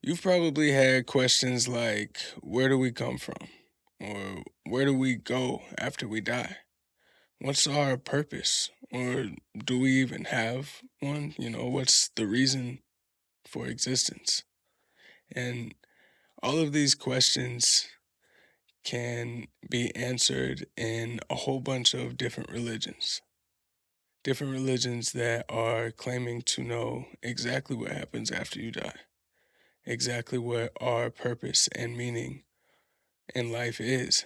You've probably had questions like, where do we come from? Or where do we go after we die? What's our purpose? Or do we even have one? What's the reason for existence? And all of these questions can be answered in a whole bunch of different religions that are claiming to know exactly what happens after you die, exactly what our purpose and meaning in life is.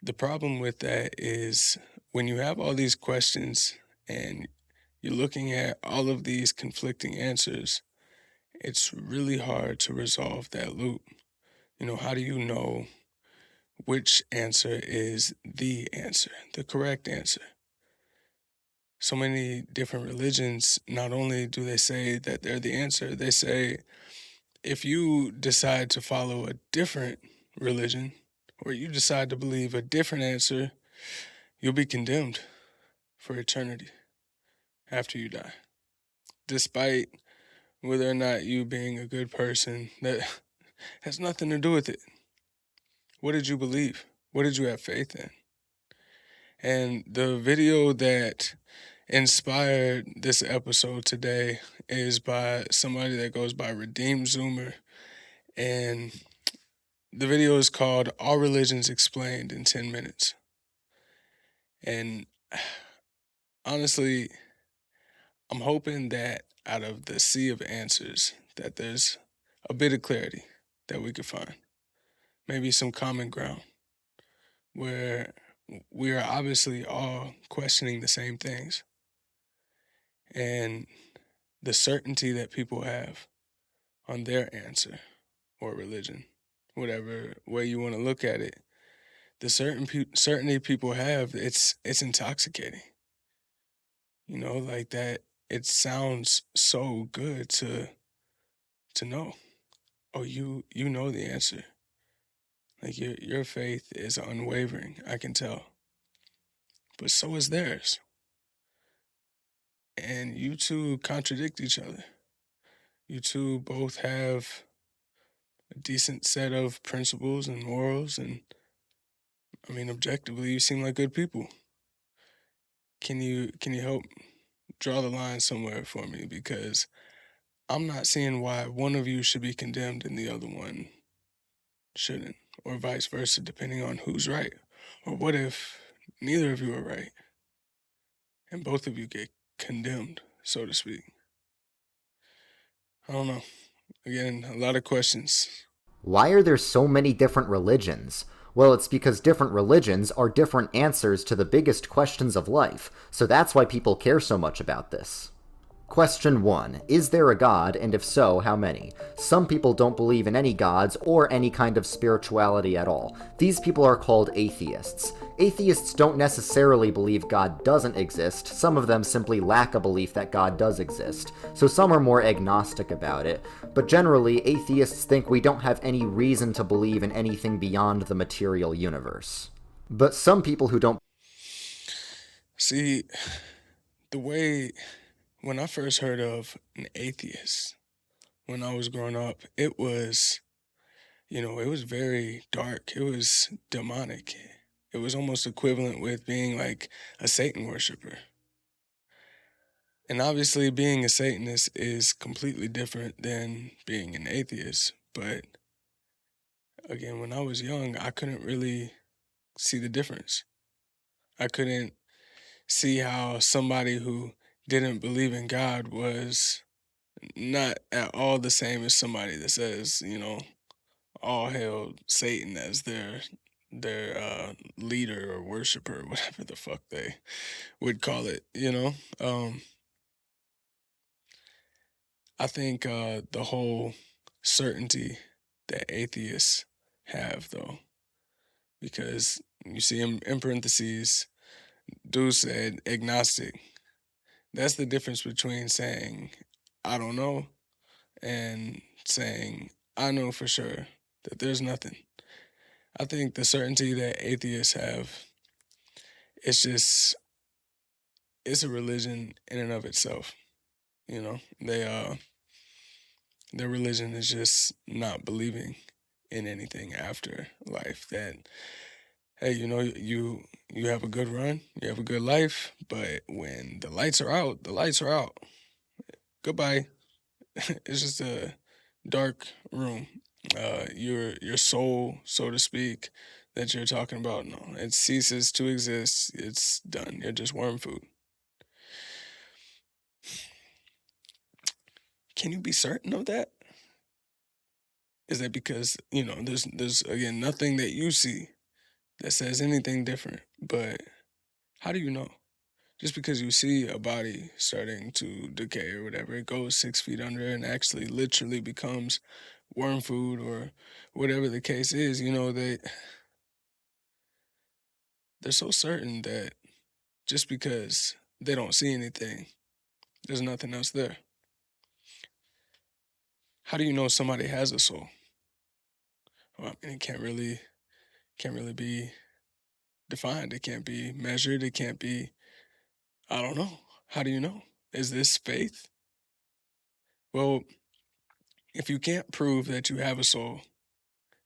The problem with that is when you have all these questions and you're looking at all of these conflicting answers, it's really hard to resolve that loop. How do you know which answer is the answer, the correct answer? So many different religions, not only do they say that they're the answer, they say if you decide to follow a different religion or you decide to believe a different answer, you'll be condemned for eternity after you die. Despite whether or not you being a good person, that has nothing to do with it. What did you believe? What did you have faith in? And the video that inspired this episode today is by somebody that goes by Redeemed Zoomer. And the video is called All Religions Explained in 10 Minutes. And honestly, I'm hoping that out of the sea of answers, that there's a bit of clarity that we could find. Maybe some common ground where we are obviously all questioning the same things. And the certainty that people have on their answer or religion, whatever way you want to look at it, the certainty people have, it's intoxicating. Like that. It sounds so good to know. Oh, you know the answer. Like your faith is unwavering. I can tell, but so is theirs. And you two contradict each other. You two both have a decent set of principles and morals, and I mean, objectively, you seem like good people. Can you help draw the line somewhere for me? Because I'm not seeing why one of you should be condemned and the other one shouldn't, or vice versa, depending on who's right. Or what if neither of you are right and both of you get condemned, so to speak? I don't know. Again, a lot of questions. Why are there so many different religions? Well, it's because different religions are different answers to the biggest questions of life, so that's why people care so much about this. Question 1. Is there a god, and if so, how many? Some people don't believe in any gods or any kind of spirituality at all. These people are called atheists. Atheists don't necessarily believe God doesn't exist, some of them simply lack a belief that God does exist, so some are more agnostic about it, but generally, atheists think we don't have any reason to believe in anything beyond the material universe. But some people who don't See, the way when I first heard of an atheist when I was growing up, it was very dark. It was demonic. It was almost equivalent with being like a Satan worshiper. And obviously, being a Satanist is completely different than being an atheist. But again, when I was young, I couldn't really see the difference. I couldn't see how somebody who didn't believe in God was not at all the same as somebody that says, all hail Satan as their leader or worshiper, whatever the fuck they would call it. I think the whole certainty that atheists have, though, because you see in parentheses, dude said agnostic. That's the difference between saying I don't know and saying I know for sure that there's nothing. I think the certainty that atheists have, it's just it's a religion in and of itself. They Their religion is just not believing in anything after life. That, hey, you have a good run, you have a good life, but when the lights are out, the lights are out. Goodbye. It's just a dark room. Your soul, so to speak, that you're talking about, no, it ceases to exist. It's done. You're just worm food. Can you be certain of that? Is that because there's again nothing that you see that says anything different? But how do you know? Just because you see a body starting to decay or whatever, it goes 6 feet under and actually literally becomes worm food or whatever the case is, they're so certain that just because they don't see anything, there's nothing else there. How do you know somebody has a soul? Well, I mean, it can't really be defined. It can't be measured. It can't be, I don't know. How do you know? Is this faith? Well, if you can't prove that you have a soul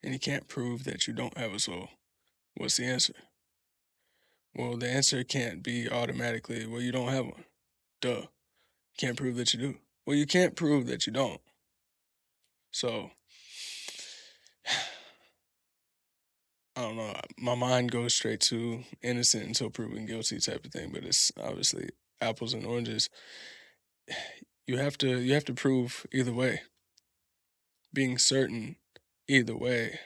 and you can't prove that you don't have a soul, what's the answer? Well, the answer can't be automatically, well, you don't have one. Duh. Can't prove that you do. Well, you can't prove that you don't. So, I don't know. My mind goes straight to innocent until proven guilty type of thing, but it's obviously apples and oranges. You have to prove either way. Being certain either way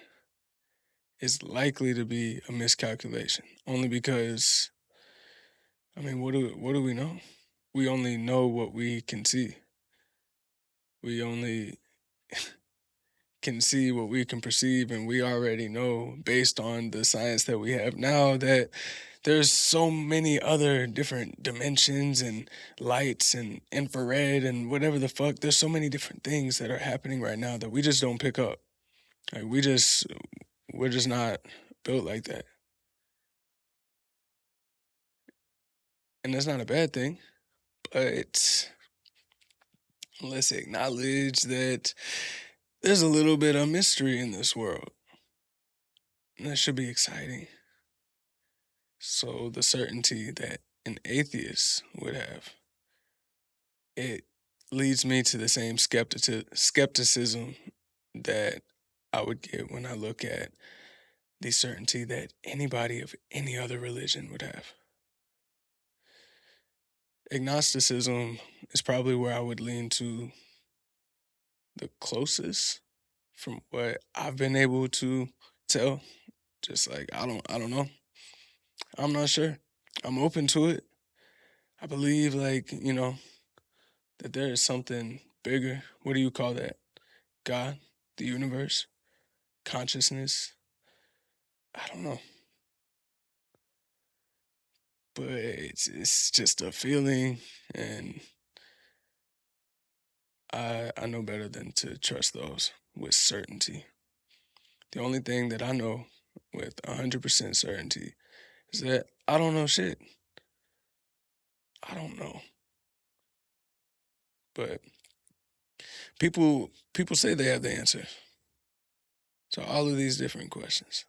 is likely to be a miscalculation. Only because, I mean, what do we know? We only know what we can see. We only can see what we can perceive, and we already know based on the science that we have now that there's so many other different dimensions and lights and infrared and whatever the fuck. There's so many different things that are happening right now that we just don't pick up. Like we're just not built like that. And that's not a bad thing, but let's acknowledge that there's a little bit of mystery in this world. And that should be exciting. So the certainty that an atheist would have, it leads me to the same skepticism that I would get when I look at the certainty that anybody of any other religion would have. Agnosticism is probably where I would lean to the closest from what I've been able to tell. Just like I don't know. I'm not sure. I'm open to it. I believe that there is something bigger. What do you call that? God, the universe, consciousness. I don't know, but it's just a feeling, and I know better than to trust those with certainty. The only thing that I know with 100% certainty is that I don't know shit. I don't know, but people say they have the answer to all of these different questions.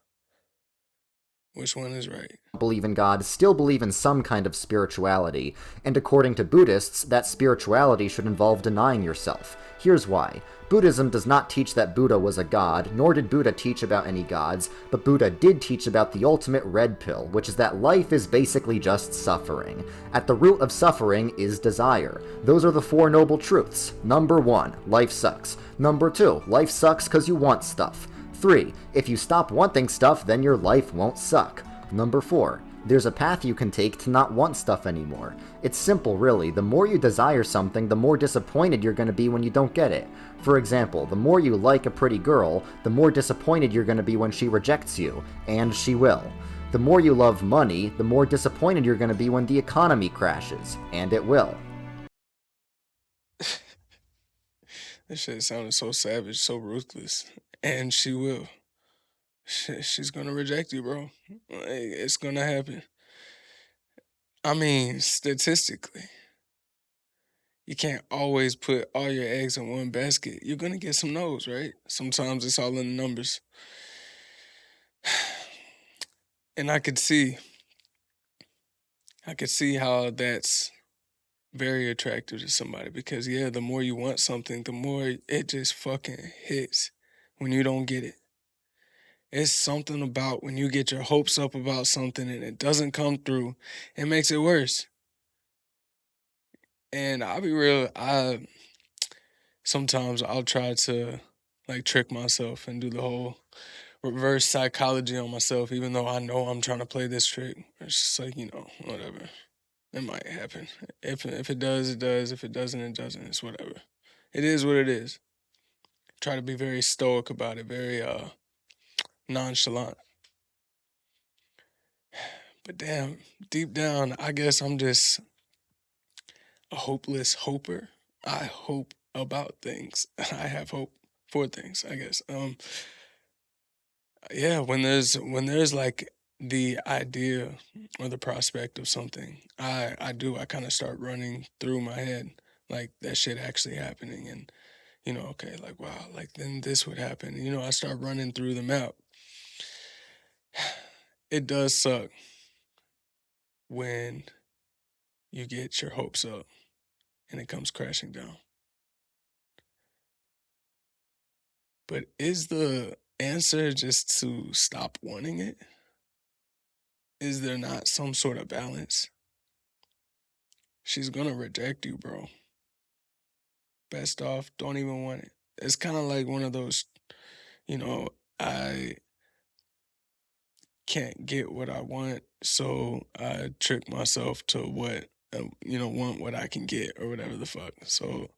Which one is right? Believe in God still believe in some kind of spirituality, and according to Buddhists, that spirituality should involve denying yourself. Here's why. Buddhism does not teach that Buddha was a god, nor did Buddha teach about any gods, but Buddha did teach about the ultimate red pill, which is that life is basically just suffering. At the root of suffering is desire. Those are the four noble truths. Number 1, life sucks. Number 2, life sucks because you want stuff. 3. If you stop wanting stuff, then your life won't suck. Number 4. There's a path you can take to not want stuff anymore. It's simple, really. The more you desire something, the more disappointed you're going to be when you don't get it. For example, the more you like a pretty girl, the more disappointed you're going to be when she rejects you. And she will. The more you love money, the more disappointed you're going to be when the economy crashes. And it will. This shit sounded so savage, so ruthless. And she will. She's gonna reject you, bro. Like, it's gonna happen. I mean, statistically, You can't always put all your eggs in one basket. You're gonna get some no's, right? Sometimes it's all in the numbers. And I could see how that's very attractive to somebody because yeah, the more you want something, the more it just fucking hits when you don't get it. It's something about when you get your hopes up about something and it doesn't come through, it makes it worse. And I'll be real, sometimes I'll try to like trick myself and do the whole reverse psychology on myself, even though I know I'm trying to play this trick. It's just like, whatever. It might happen. If it does, it does. If it doesn't, it doesn't. It's whatever. It is what it is. Try to be very stoic about it, very nonchalant. But damn, deep down, I guess I'm just a hopeless hoper. I hope about things. I have hope for things, I guess. Yeah, when there's like the idea or the prospect of something, I kind of start running through my head like that shit actually happening and okay, like wow, like then this would happen. I start running through the map. It does suck when you get your hopes up and it comes crashing down. But is the answer just to stop wanting it? Is there not some sort of balance? She's gonna reject you, bro. Best off, don't even want it. It's kind of like one of those, you know, I can't get what I want, so I trick myself to want what I can get or whatever the fuck. So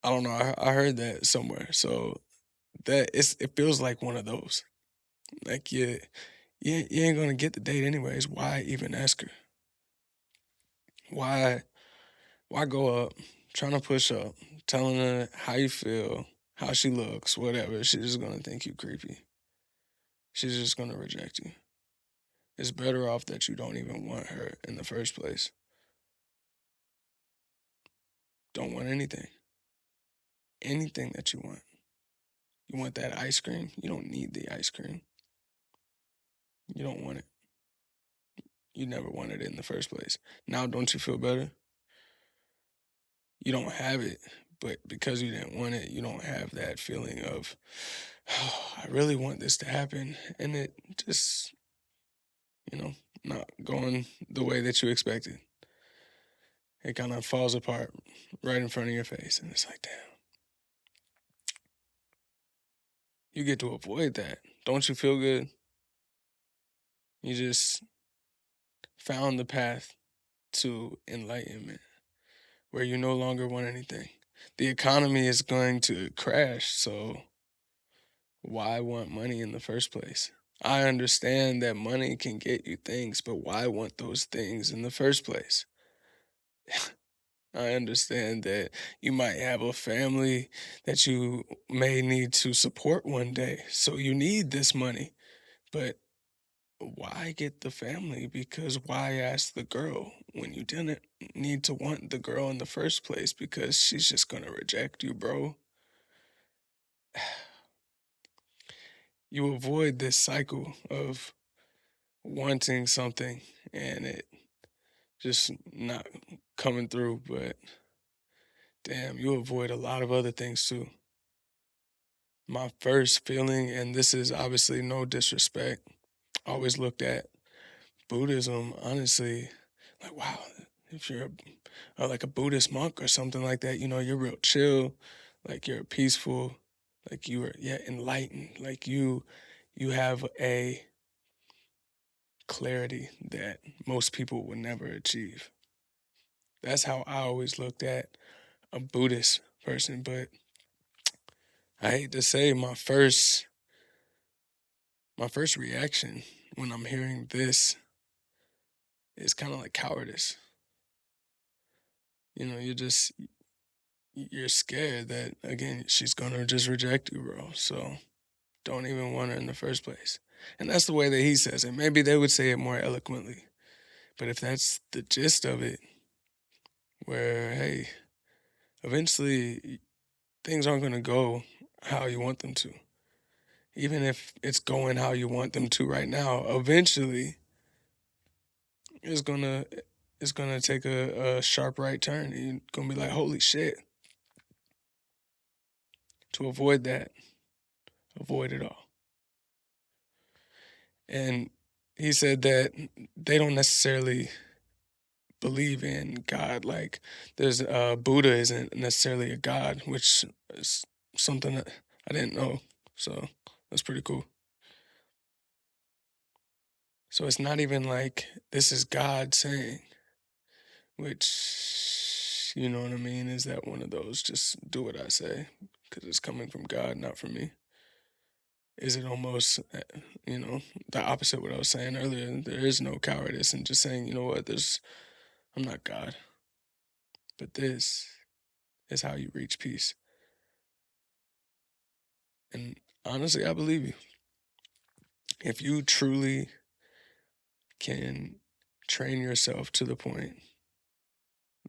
I don't know. I heard that somewhere. So it feels like one of those. Like you ain't gonna get the date anyways. Why even ask her? Why why go up, trying to push up, telling her how you feel, how she looks, whatever. She's just gonna think you creepy. She's just gonna reject you. It's better off that you don't even want her in the first place. Don't want anything. Anything that you want. You want that ice cream? You don't need the ice cream. You don't want it. You never wanted it in the first place. Now, don't you feel better? You don't have it, but because you didn't want it, you don't have that feeling of, oh, I really want this to happen. And it just, you know, not going the way that you expected. It kind of falls apart right in front of your face. And it's like, damn, you get to avoid that. Don't you feel good? You just found the path to enlightenment where you no longer want anything. The economy is going to crash, so why want money in the first place? I understand that money can get you things, but why want those things in the first place? I understand that you might have a family that you may need to support one day, so you need this money. But why get the family? Because why ask the girl when you didn't need to want the girl in the first place? Because she's just gonna reject you, bro. You avoid this cycle of wanting something and it just not coming through, but damn, you avoid a lot of other things too. My first feeling, and this is obviously no disrespect, always looked at Buddhism, honestly, like, wow, if you're like a Buddhist monk or something like that, you're real chill, like you're peaceful, like you are, yeah, enlightened, like you have a clarity that most people would never achieve. That's how I always looked at a Buddhist person, but I hate to say my first reaction when I'm hearing this is kind of like cowardice. You're scared that again she's gonna just reject you, bro. So don't even want her in the first place. And that's the way that he says it. Maybe they would say it more eloquently. But if that's the gist of it, where, hey, eventually things aren't going to go how you want them to. Even if it's going how you want them to right now, eventually it's gonna it's gonna take a sharp right turn. And you're gonna be like, holy shit. To avoid that, avoid it all. And he said that they don't necessarily believe in God. Like there's Buddha isn't necessarily a God, which is something that I didn't know. So that's pretty cool. So it's not even like this is God saying, which, you know what I mean? Is that one of those just do what I say because it's coming from God, not from me? Is it almost, the opposite of what I was saying earlier? There is no cowardice in just saying, you know what, I'm not God, but this is how you reach peace. And honestly, I believe you. If you truly can train yourself to the point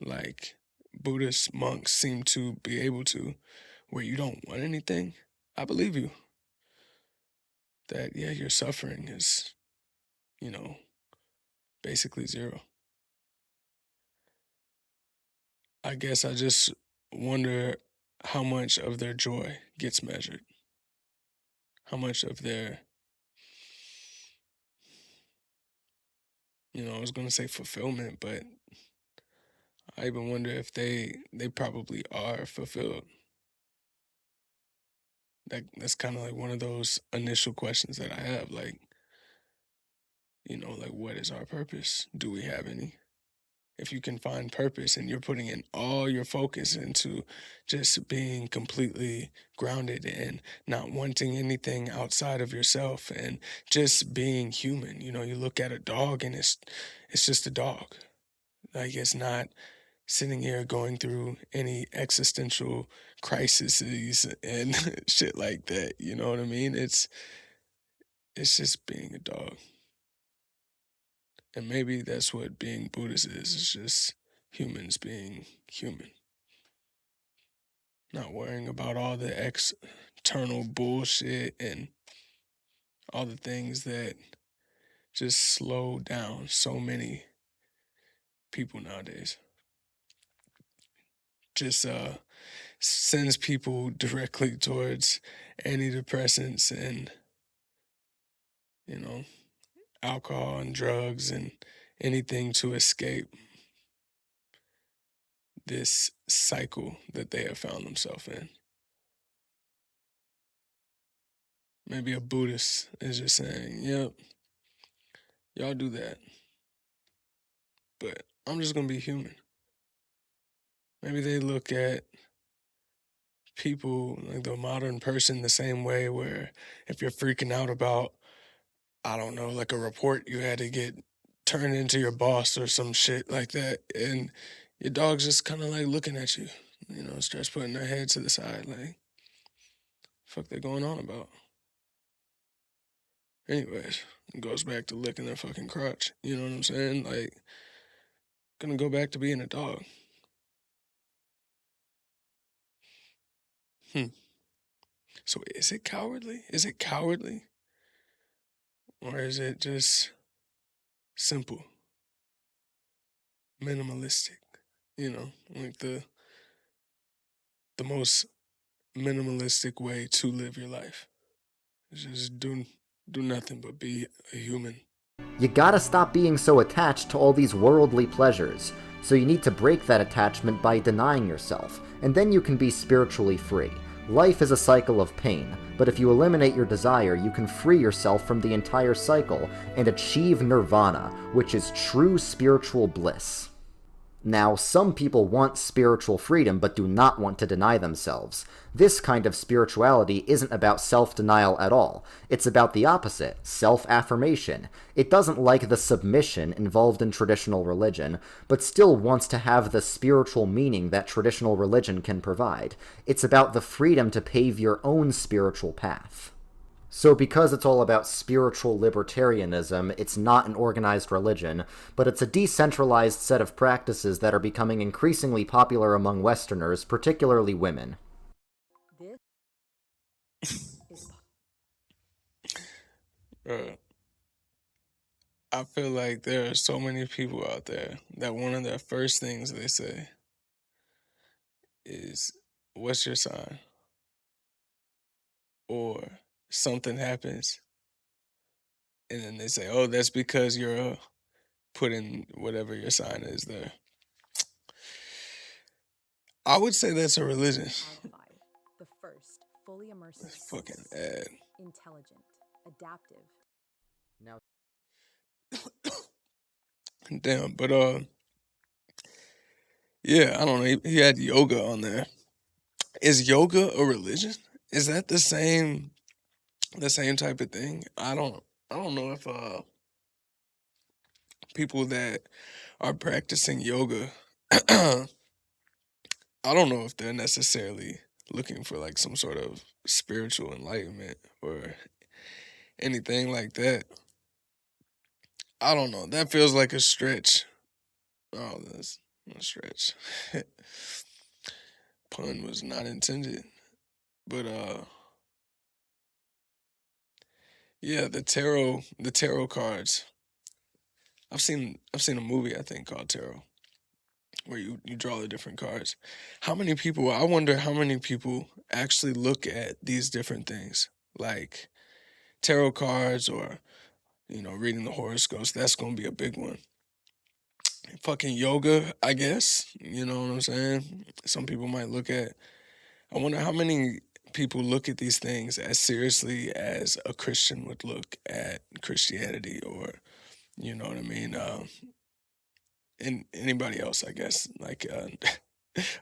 like Buddhist monks seem to be able to, where you don't want anything, I believe you. That, yeah, your suffering is, you know, basically zero. I guess I just wonder how much of their joy gets measured. How much of their, I was gonna say fulfillment, but I even wonder if they probably are fulfilled. That's kind of like one of those initial questions that I have, like, like what is our purpose? Do we have any? If you can find purpose and you're putting in all your focus into just being completely grounded and not wanting anything outside of yourself and just being human. You look at a dog and it's just a dog. Like it's not sitting here going through any existential crises and shit like that. You know what I mean? It's just being a dog. And maybe that's what being Buddhist is. It's just humans being human. Not worrying about all the external bullshit and all the things that just slow down so many people nowadays. Just sends people directly towards antidepressants and, you know, alcohol and drugs and anything to escape this cycle that they have found themselves in. Maybe a Buddhist is just saying, yep, y'all do that. But I'm just going to be human. Maybe they look at people, like the modern person, the same way where if you're freaking out about, I don't know, like a report you had to get turned into your boss or some shit like that, and your dog's just kind of like looking at you, starts putting their head to the side, like, fuck they going on about? Anyways, it goes back to licking their fucking crotch. You know what I'm saying? Like, gonna go back to being a dog. Hmm. So is it cowardly? Is it cowardly? Or is it just simple, minimalistic? Like the most minimalistic way to live your life. Is just do nothing but be a human. You gotta stop being so attached to all these worldly pleasures, so you need to break that attachment by denying yourself, and then you can be spiritually free. Life is a cycle of pain, but if you eliminate your desire, you can free yourself from the entire cycle and achieve nirvana, which is true spiritual bliss. Now, some people want spiritual freedom but do not want to deny themselves. This kind of spirituality isn't about self-denial at all. It's about the opposite, self-affirmation. It doesn't like the submission involved in traditional religion, but still wants to have the spiritual meaning that traditional religion can provide. It's about the freedom to pave your own spiritual path. So, because it's all about spiritual libertarianism, it's not an organized religion, but it's a decentralized set of practices that are becoming increasingly popular among Westerners, particularly women. Uh, I feel like there are so many people out there that one of the first things they say is, "What's your sign?" Or something happens, and then they say, "Oh, that's because you're putting whatever your sign is there." I would say that's a religion. Fucking ad. Now, Damn, but yeah, I don't know. He had yoga on there. Is yoga a religion? Is that the same type of thing? I don't know if people that are practicing yoga I don't know if they're necessarily looking for like some sort of spiritual enlightenment or anything like that. I don't know. That feels like a stretch. Oh, that's a stretch. Pun was not intended. But yeah, the tarot cards. I've seen a movie I think called Tarot where you draw the different cards. I wonder how many people actually look at these different things like tarot cards or reading the horoscopes. That's going to be a big one. Fucking yoga, I guess. You know what I'm saying? Some people might look at. I wonder how many people look at these things as seriously as a Christian would look at Christianity, or you know what I mean. And anybody else, I guess, like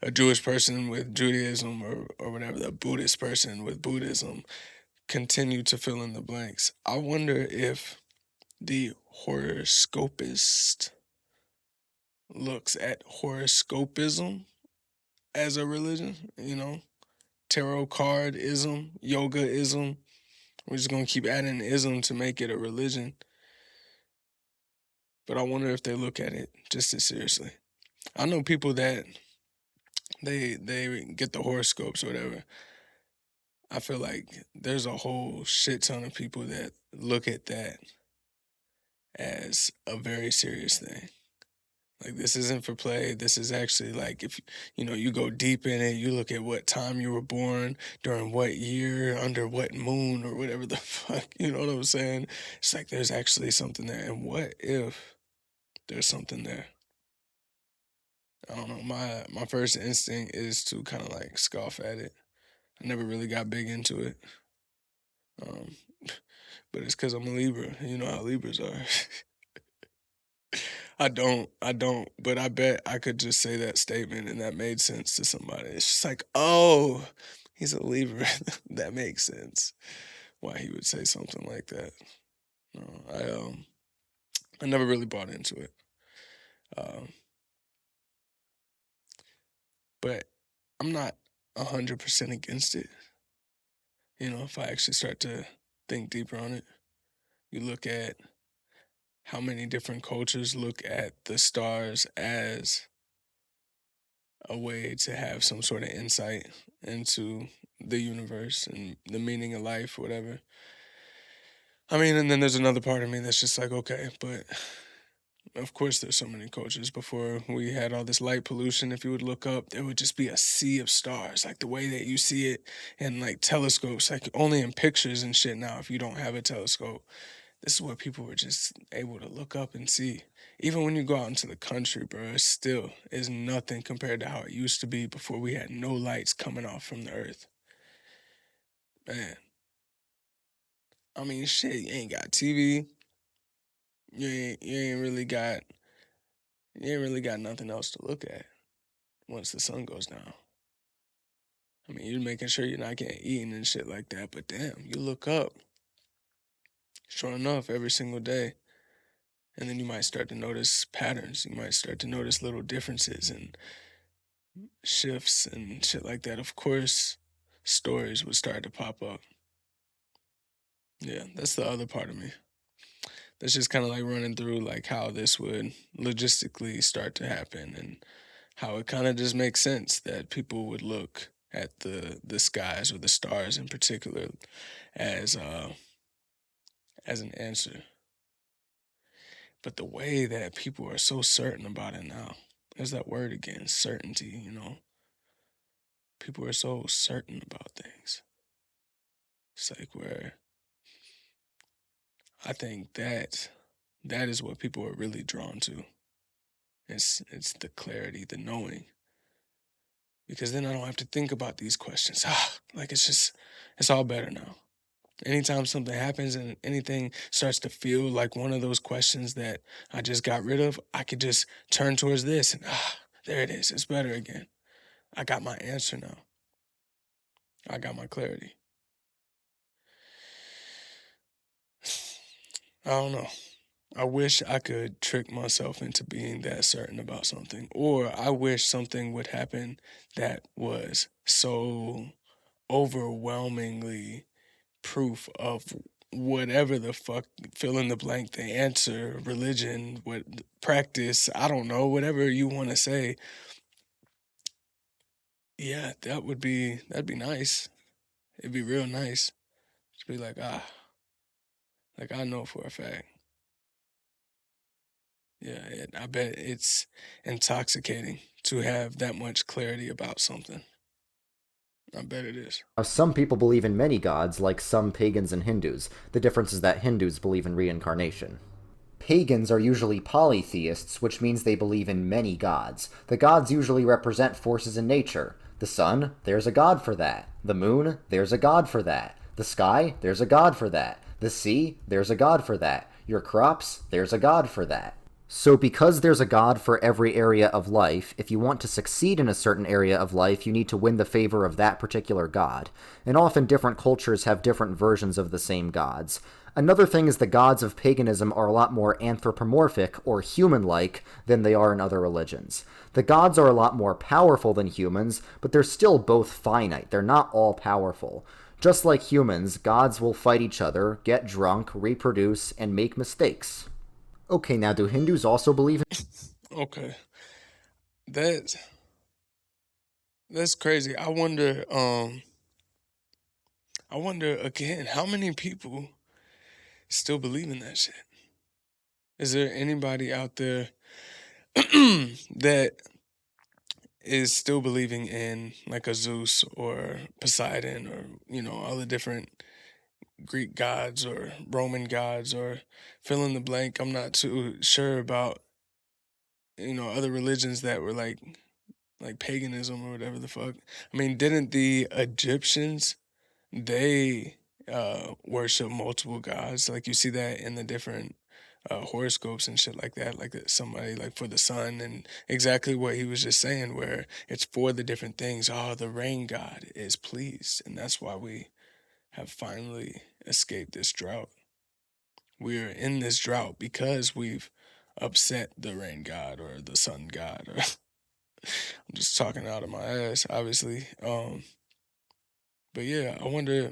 a Jewish person with Judaism, or whatever, the Buddhist person with Buddhism, continue to fill in the blanks. I wonder if the horoscopist looks at horoscopism as a religion, tarot cardism, yogaism. We're just gonna keep adding ism to make it a religion. But I wonder if they look at it just as seriously. I know people that they get the horoscopes or whatever. I feel like there's a whole shit ton of people that look at that as a very serious thing. Like, this isn't for play. This is actually like, if you go deep in it, you look at what time you were born, during what year, under what moon, or whatever the fuck. You know what I'm saying? It's like there's actually something there. And what if there's something there? I don't know. My first instinct is to kind of like scoff at it. I never really got big into it. Um, but it's because I'm a Libra. You know how Libras are. I don't, but I bet I could just say that statement and that made sense to somebody. It's just like, oh, he's a Libra. That makes sense. Why he would say something like that. No, I never really bought into it. Um, but I'm not 100% against it. If I actually start to think deeper on it, you look at how many different cultures look at the stars as a way to have some sort of insight into the universe and the meaning of life, whatever. I mean, and then there's another part of me that's just like, okay, but of course there's so many cultures. Before we had all this light pollution, if you would look up, there would just be a sea of stars, like the way that you see it in like telescopes, like only in pictures and shit now if you don't have a telescope. This is what people were just able to look up and see. Even when you go out into the country, bro, it still is nothing compared to how it used to be before we had no lights coming off from the earth. Man, I mean, shit, you ain't got TV. You ain't really got nothing else to look at once the sun goes down. I mean, you're making sure you're not getting eaten and shit like that, but damn, you look up, sure enough, every single day. And then you might start to notice patterns. You might start to notice little differences and shifts and shit like that. Of course, stories would start to pop up. Yeah, that's the other part of me. That's just kind of like running through like how this would logistically start to happen and how it kind of just makes sense that people would look at the skies or the stars in particular as as an answer. But the way that people are so certain about it now, there's that word again, certainty, you know. People are so certain about things. It's like where I think that is what people are really drawn to. It's the clarity, the knowing. Because then I don't have to think about these questions. Like it's all better now. Anytime something happens and anything starts to feel like one of those questions that I just got rid of, I could just turn towards this and there it is. It's better again. I got my answer now. I got my clarity. I don't know. I wish I could trick myself into being that certain about something. Or I wish something would happen that was so overwhelmingly proof of whatever the fuck, fill in the blank, the answer, religion, what practice, I don't know, whatever you want to say. Yeah, that'd be nice. It'd be real nice. To be like, like I know for a fact. Yeah, I bet it's intoxicating to have that much clarity about something. I bet it is. Now, some people believe in many gods, like some pagans and Hindus. The difference is that Hindus believe in reincarnation. Pagans are usually polytheists, which means they believe in many gods. The gods usually represent forces in nature. The sun, there's a god for that. The moon, there's a god for that. The sky, there's a god for that. The sea, there's a god for that. Your crops, there's a god for that. So because there's a god for every area of life, if you want to succeed in a certain area of life, you need to win the favor of that particular god. And often different cultures have different versions of the same gods. Another thing is the gods of paganism are a lot more anthropomorphic, or human-like, than they are in other religions. The gods are a lot more powerful than humans, but they're still both finite. They're not all powerful. Just like humans, gods will fight each other, get drunk, reproduce, and make mistakes. Okay, now do Hindus also believe in... Okay. That's that's crazy. I wonder again, how many people still believe in that shit? Is there anybody out there that is still believing in like a Zeus or Poseidon or, you know, all the different Greek gods or Roman gods or fill in the blank? I'm not too sure about, you know, other religions that were like paganism or whatever the fuck. I mean, didn't the Egyptians, they worship multiple gods? Like you see that in the different horoscopes and shit like that. Like somebody like for the sun and exactly what he was just saying, where it's for the different things. Oh, the rain god is pleased, and that's why we have finally escaped this drought. We're in this drought because we've upset the rain god or the sun god. Or I'm just talking out of my ass, obviously. But yeah, I wonder,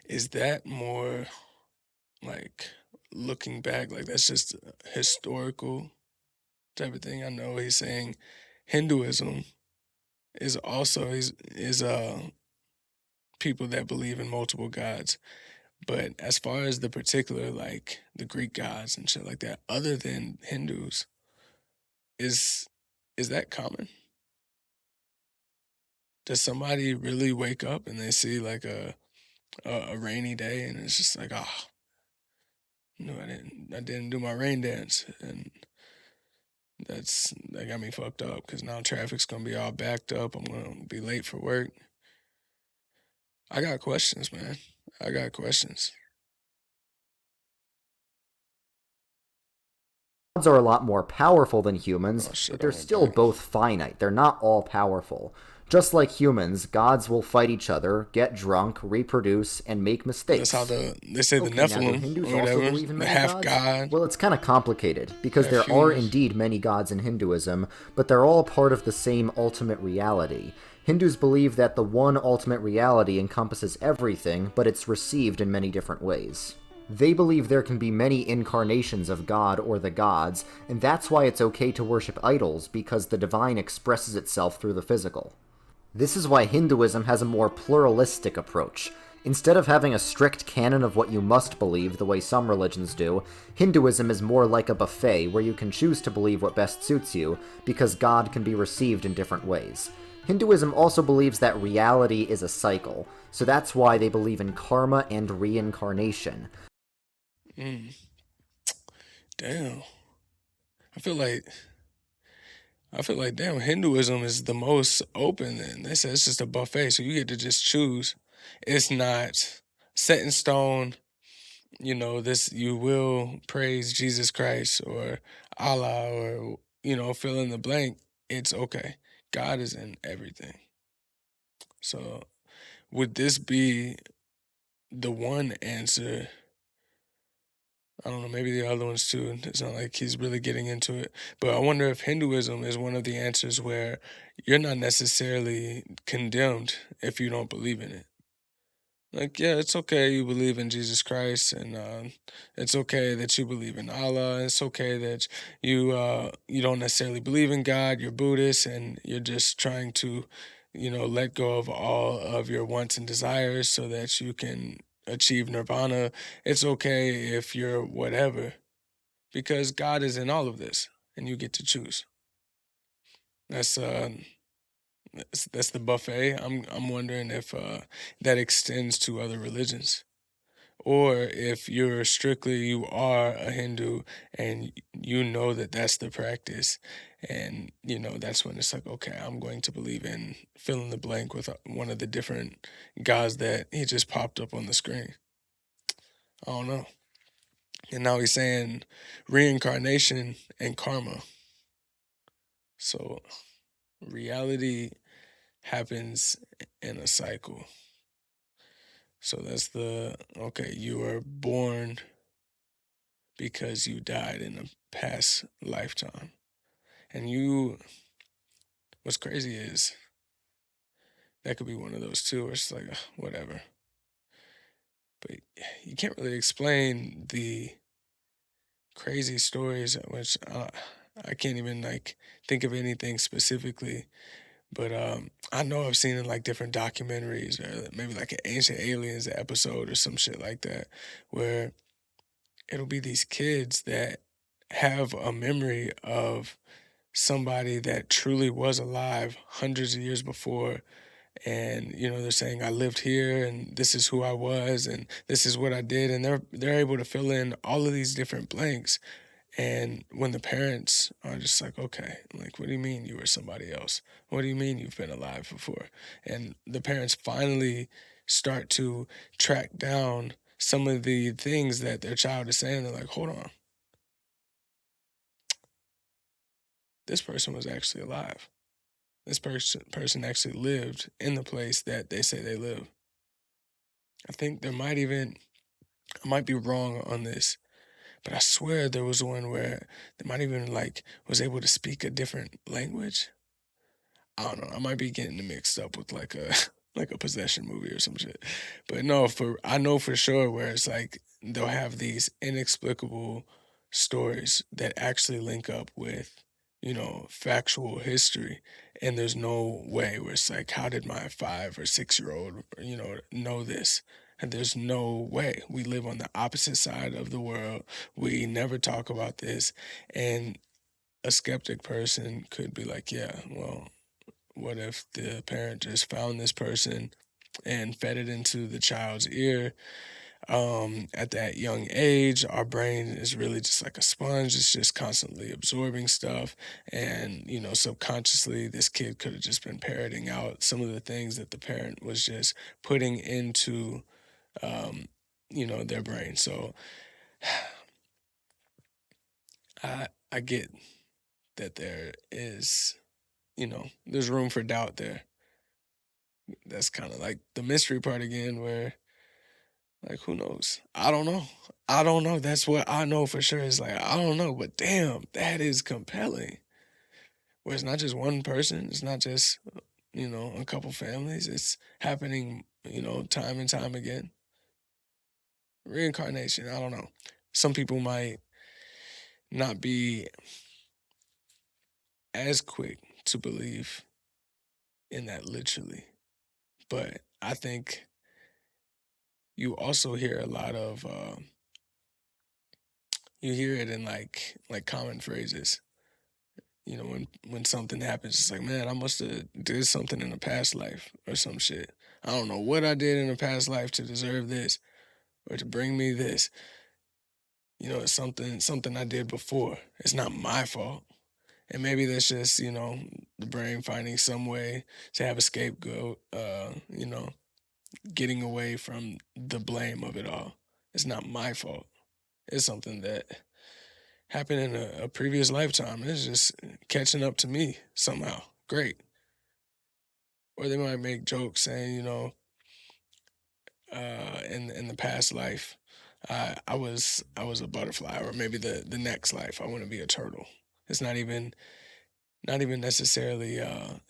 is that more like looking back, like that's just historical type of thing? I know he's saying Hinduism is also is people that believe in multiple gods. But as far as the particular like the Greek gods and shit like that, other than Hindus, is is that common? Does somebody really wake up and they see like a rainy day and it's just like, oh, no, I didn't do my rain dance, and that got me fucked up because now traffic's gonna be all backed up. I'm gonna be late for work. I got questions, man. I got questions. gods are a lot more powerful than humans, Oh shit, but I they're went still back. both finite. They're not all powerful. Just like humans, gods will fight each other, get drunk, reproduce, and make That's how mistakes. they say the Okay, now do Nephilim Hindus or also whatever, believe in the many half gods? god, Well, it's kind of complicated, because half there are human. indeed many gods in Hinduism, but they're all part of the same ultimate reality. Hindus believe that the one ultimate reality encompasses everything, but it's received in many different ways. They believe there can be many incarnations of God or the gods, and that's why it's okay to worship idols, because the divine expresses itself through the physical. This is why Hinduism has a more pluralistic approach. Instead of having a strict canon of what you must believe the way some religions do, Hinduism is more like a buffet where you can choose to believe what best suits you, because God can be received in different ways. Hinduism also believes that reality is a cycle, so that's why they believe in karma and reincarnation. Mm, damn. I feel like damn, Hinduism is the most open. And they say it's just a buffet, so you get to just choose. It's not set in stone. You know, this you will praise Jesus Christ or Allah or fill in the blank. It's okay. God is in everything. So would this be the one answer? I don't know, maybe the other ones too. It's not like he's really getting into it. But I wonder if Hinduism is one of the answers where you're not necessarily condemned if you don't believe in it. Like, yeah, it's okay you believe in Jesus Christ, and it's okay that you believe in Allah. It's okay that you don't necessarily believe in God. You're Buddhist, and you're just trying to, let go of all of your wants and desires so that you can achieve nirvana. It's okay if you're whatever, because God is in all of this, and you get to choose. That's that's the buffet. I'm wondering if that extends to other religions. Or if you are a Hindu and you know that that's the practice, and that's when it's like, okay, I'm going to believe in fill in the blank with one of the different gods that he just popped up on the screen. I don't know. And now he's saying reincarnation and karma. So reality happens in a cycle. So that's okay, you were born because you died in a past lifetime. And what's crazy is that could be one of those too, where it's like, whatever. But you can't really explain the crazy stories, which I can't even like think of anything specifically. But I know I've seen in like different documentaries or maybe like an Ancient Aliens episode or some shit like that, where it'll be these kids that have a memory of somebody that truly was alive hundreds of years before, and they're saying I lived here and this is who I was and this is what I did, and they're able to fill in all of these different blanks. And when the parents are just like, okay, like, what do you mean you were somebody else? What do you mean you've been alive before? And the parents finally start to track down some of the things that their child is saying. They're like, hold on, this person was actually alive. This person actually lived in the place that they say they live. I think I might be wrong on this, but I swear there was one where they might even like was able to speak a different language. I don't know. I might be getting it mixed up with like a like a possession movie or some shit. But no, I know for sure where it's like they'll have these inexplicable stories that actually link up with, factual history. And there's no way where it's like, how did my 5 or 6 year old, know this? And there's no way. We live on the opposite side of the world. We never talk about this. And a skeptic person could be like, yeah, well, what if the parent just found this person and fed it into the child's ear? At that young age, our brain is really just like a sponge. It's just constantly absorbing stuff. And, subconsciously, this kid could have just been parroting out some of the things that the parent was just putting into, their brain. So I get that there is, there's room for doubt there. That's kind of like the mystery part again, where like who knows? I don't know. I don't know. That's what I know for sure. Is like I don't know, but damn, that is compelling. Where it's not just one person. It's not just a couple families. It's happening, time and time again. Reincarnation, I don't know. Some people might not be as quick to believe in that literally, but I think you also hear a lot of you hear it in like common phrases. When something happens, it's like, man, I must have did something in a past life or some shit. I don't know what I did in a past life to deserve this or to bring me this. It's something I did before. It's not my fault. And maybe that's just, the brain finding some way to have a scapegoat, getting away from the blame of it all. It's not my fault. It's something that happened in a previous lifetime. It's just catching up to me somehow. Great. Or they might make jokes saying, in the past life, I was a butterfly, or maybe the next life I want to be a turtle. It's not even necessarily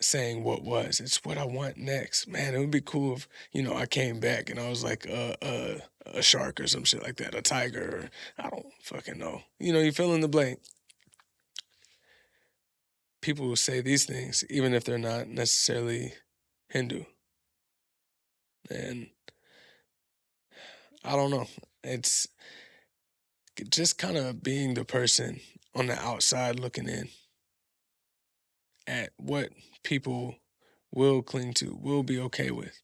saying what was. It's what I want next. Man, it would be cool if I came back and I was like a shark or some shit like that, a tiger. Or, I don't fucking know. You fill in the blank. People will say these things even if they're not necessarily Hindu, and I don't know. It's just kind of being the person on the outside looking in at what people will cling to, will be okay with.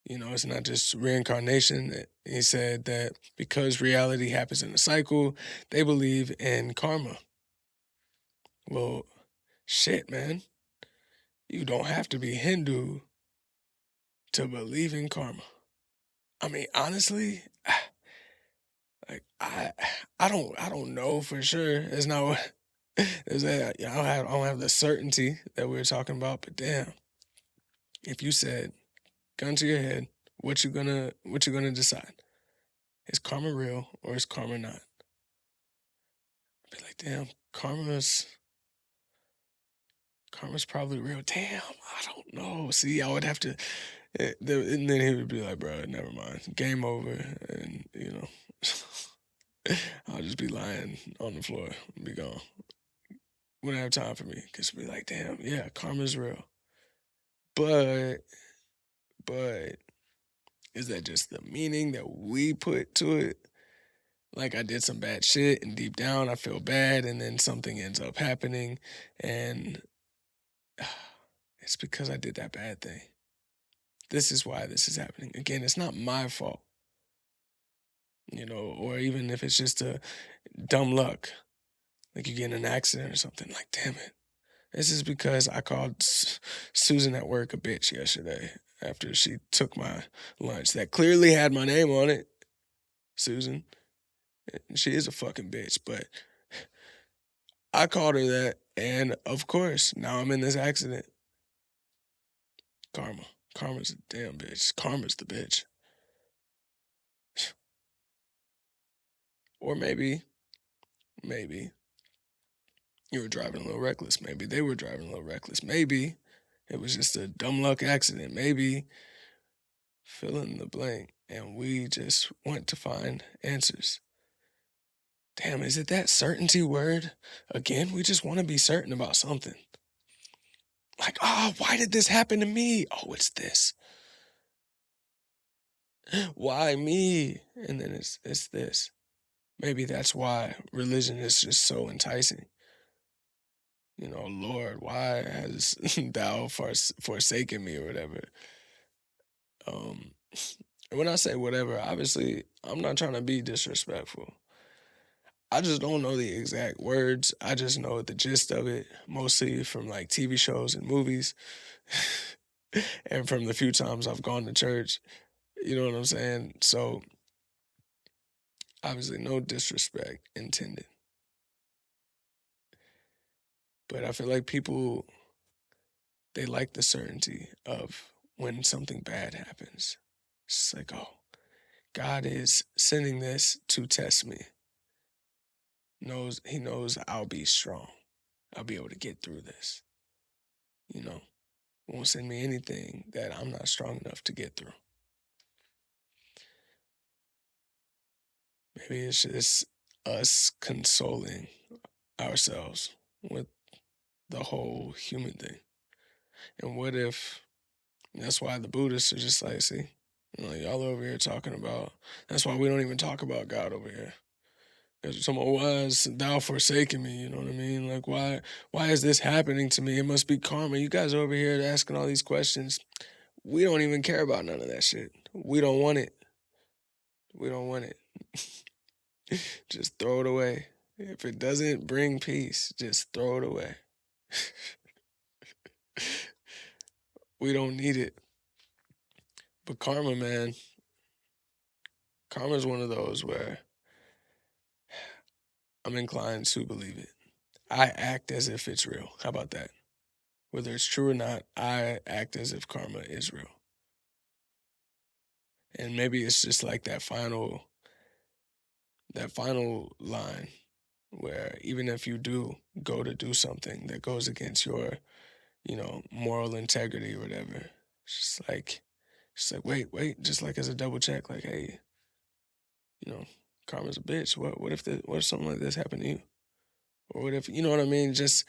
It's not just reincarnation. He said that because reality happens in a cycle, they believe in karma. Well, shit, man. You don't have to be Hindu to believe in karma. I mean, honestly, like I don't know for sure. It's not what is that. I don't have the certainty that we're talking about. But damn, if you said gun to your head, what you gonna decide? Is karma real or is karma not? I'd be like, damn, karma's probably real. Damn, I don't know. See, I would have to, and then he would be like, bro, never mind, game over, and I'll just be lying on the floor and be gone. Wouldn't have time for me because be like, damn, yeah, karma's real, but but is that just the meaning that we put to it? Like I did some bad shit and deep down I feel bad and then something ends up happening and it's because I did that bad thing. This is why this is happening. Again, it's not my fault, or even if it's just a dumb luck, like you get in an accident or something, like, damn it. This is because I called Susan at work a bitch yesterday after she took my lunch that clearly had my name on it. Susan. She is a fucking bitch, but I called her that, and of course, now I'm in this accident. Karma. Karma's a damn bitch. Karma's the bitch. Or maybe you were driving a little reckless. Maybe they were driving a little reckless. Maybe it was just a dumb luck accident. Maybe fill in the blank. And we just want to find answers. Damn, is it that certainty word? Again, we just want to be certain about something. Like, oh, why did this happen to me? Oh, it's this. Why me? And then it's this. Maybe that's why religion is just so enticing. Lord, why has thou forsaken me or whatever? Um, when I say whatever, obviously I'm not trying to be disrespectful. I just don't know the exact words. I just know the gist of it, mostly from like TV shows and movies, and from the few times I've gone to church. You know what I'm saying? So obviously, no disrespect intended. But I feel like people they like the certainty of when something bad happens. It's like, oh, God is sending this to test me. He knows I'll be strong. I'll be able to get through this. You know, won't send me anything that I'm not strong enough to get through. Maybe it's just us consoling ourselves with the whole human thing. And what if that's why the Buddhists are just like, see, y'all over here talking about, that's why we don't even talk about God over here. Because someone, why has thou forsaken me? You know what I mean? Like, why is this happening to me? It must be karma. You guys are over here asking all these questions. We don't even care about none of that shit. We don't want it. We don't want it. Just throw it away. If it doesn't bring peace, just throw it away. We don't need it. But karma, man, karma is one of those where I'm inclined to believe it. I act as if it's real. How about that? Whether it's true or not, I act as if karma is real. And maybe it's just like that final line where even if you do go to do something that goes against your, moral integrity or whatever, it's just like, wait, just like as a double check, like, hey, karma's a bitch. What if something like this happened to you? Or what if, you know what I mean? Just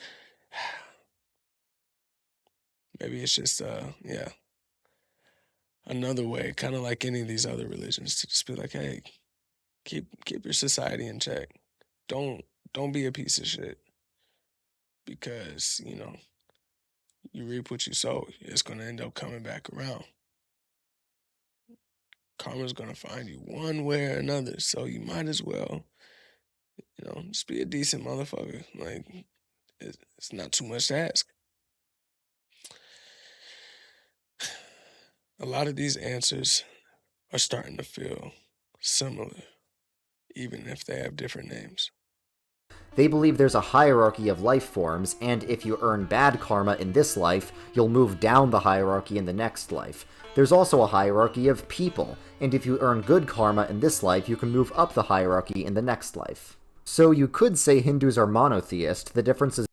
maybe it's just yeah, another way, kind of like any of these other religions, to just be like, hey, keep your society in check. Don't be a piece of shit, because you reap what you sow. It's gonna end up coming back around. Karma's gonna find you one way or another. So you might as well, just be a decent motherfucker. Like, it's not too much to ask. A lot of these answers are starting to feel similar, even if they have different names. They believe there's a hierarchy of life forms, and if you earn bad karma in this life, you'll move down the hierarchy in the next life. There's also a hierarchy of people, and if you earn good karma in this life, you can move up the hierarchy in the next life. So you could say Hindus are monotheist, the difference is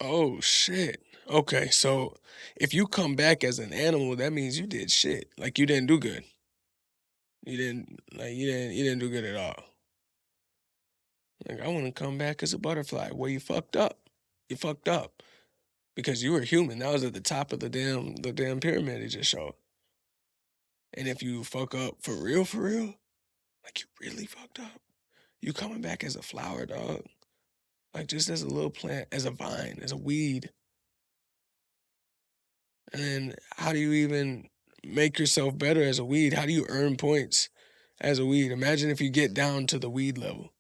Oh shit. Okay, so if you come back as an animal, that means you did shit. Like, you didn't do good. You didn't do good at all. Like, I want to come back as a butterfly. Well, you fucked up. You fucked up because you were human. That was at the top of the damn pyramid it just showed. And if you fuck up for real, like, you really fucked up, you coming back as a flower, dog. Like, just as a little plant, as a vine, as a weed. And then how do you even make yourself better as a weed? How do you earn points as a weed? Imagine if you get down to the weed level.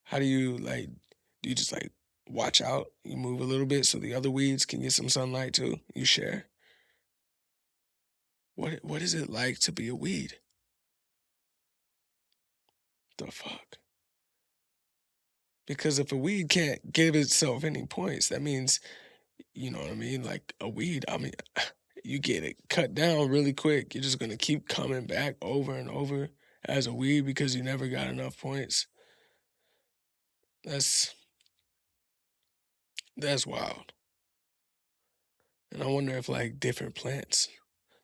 How do you, like, do you just, like, watch out? You move a little bit so the other weeds can get some sunlight too? You share? What is it like to be a weed? The fuck? Because if a weed can't give itself any points, that means, you know what I mean? Like, a weed, I mean, you get it cut down really quick. You're just gonna keep coming back over and over as a weed because you never got enough points. That's that's wild. And I wonder if, like, different plants,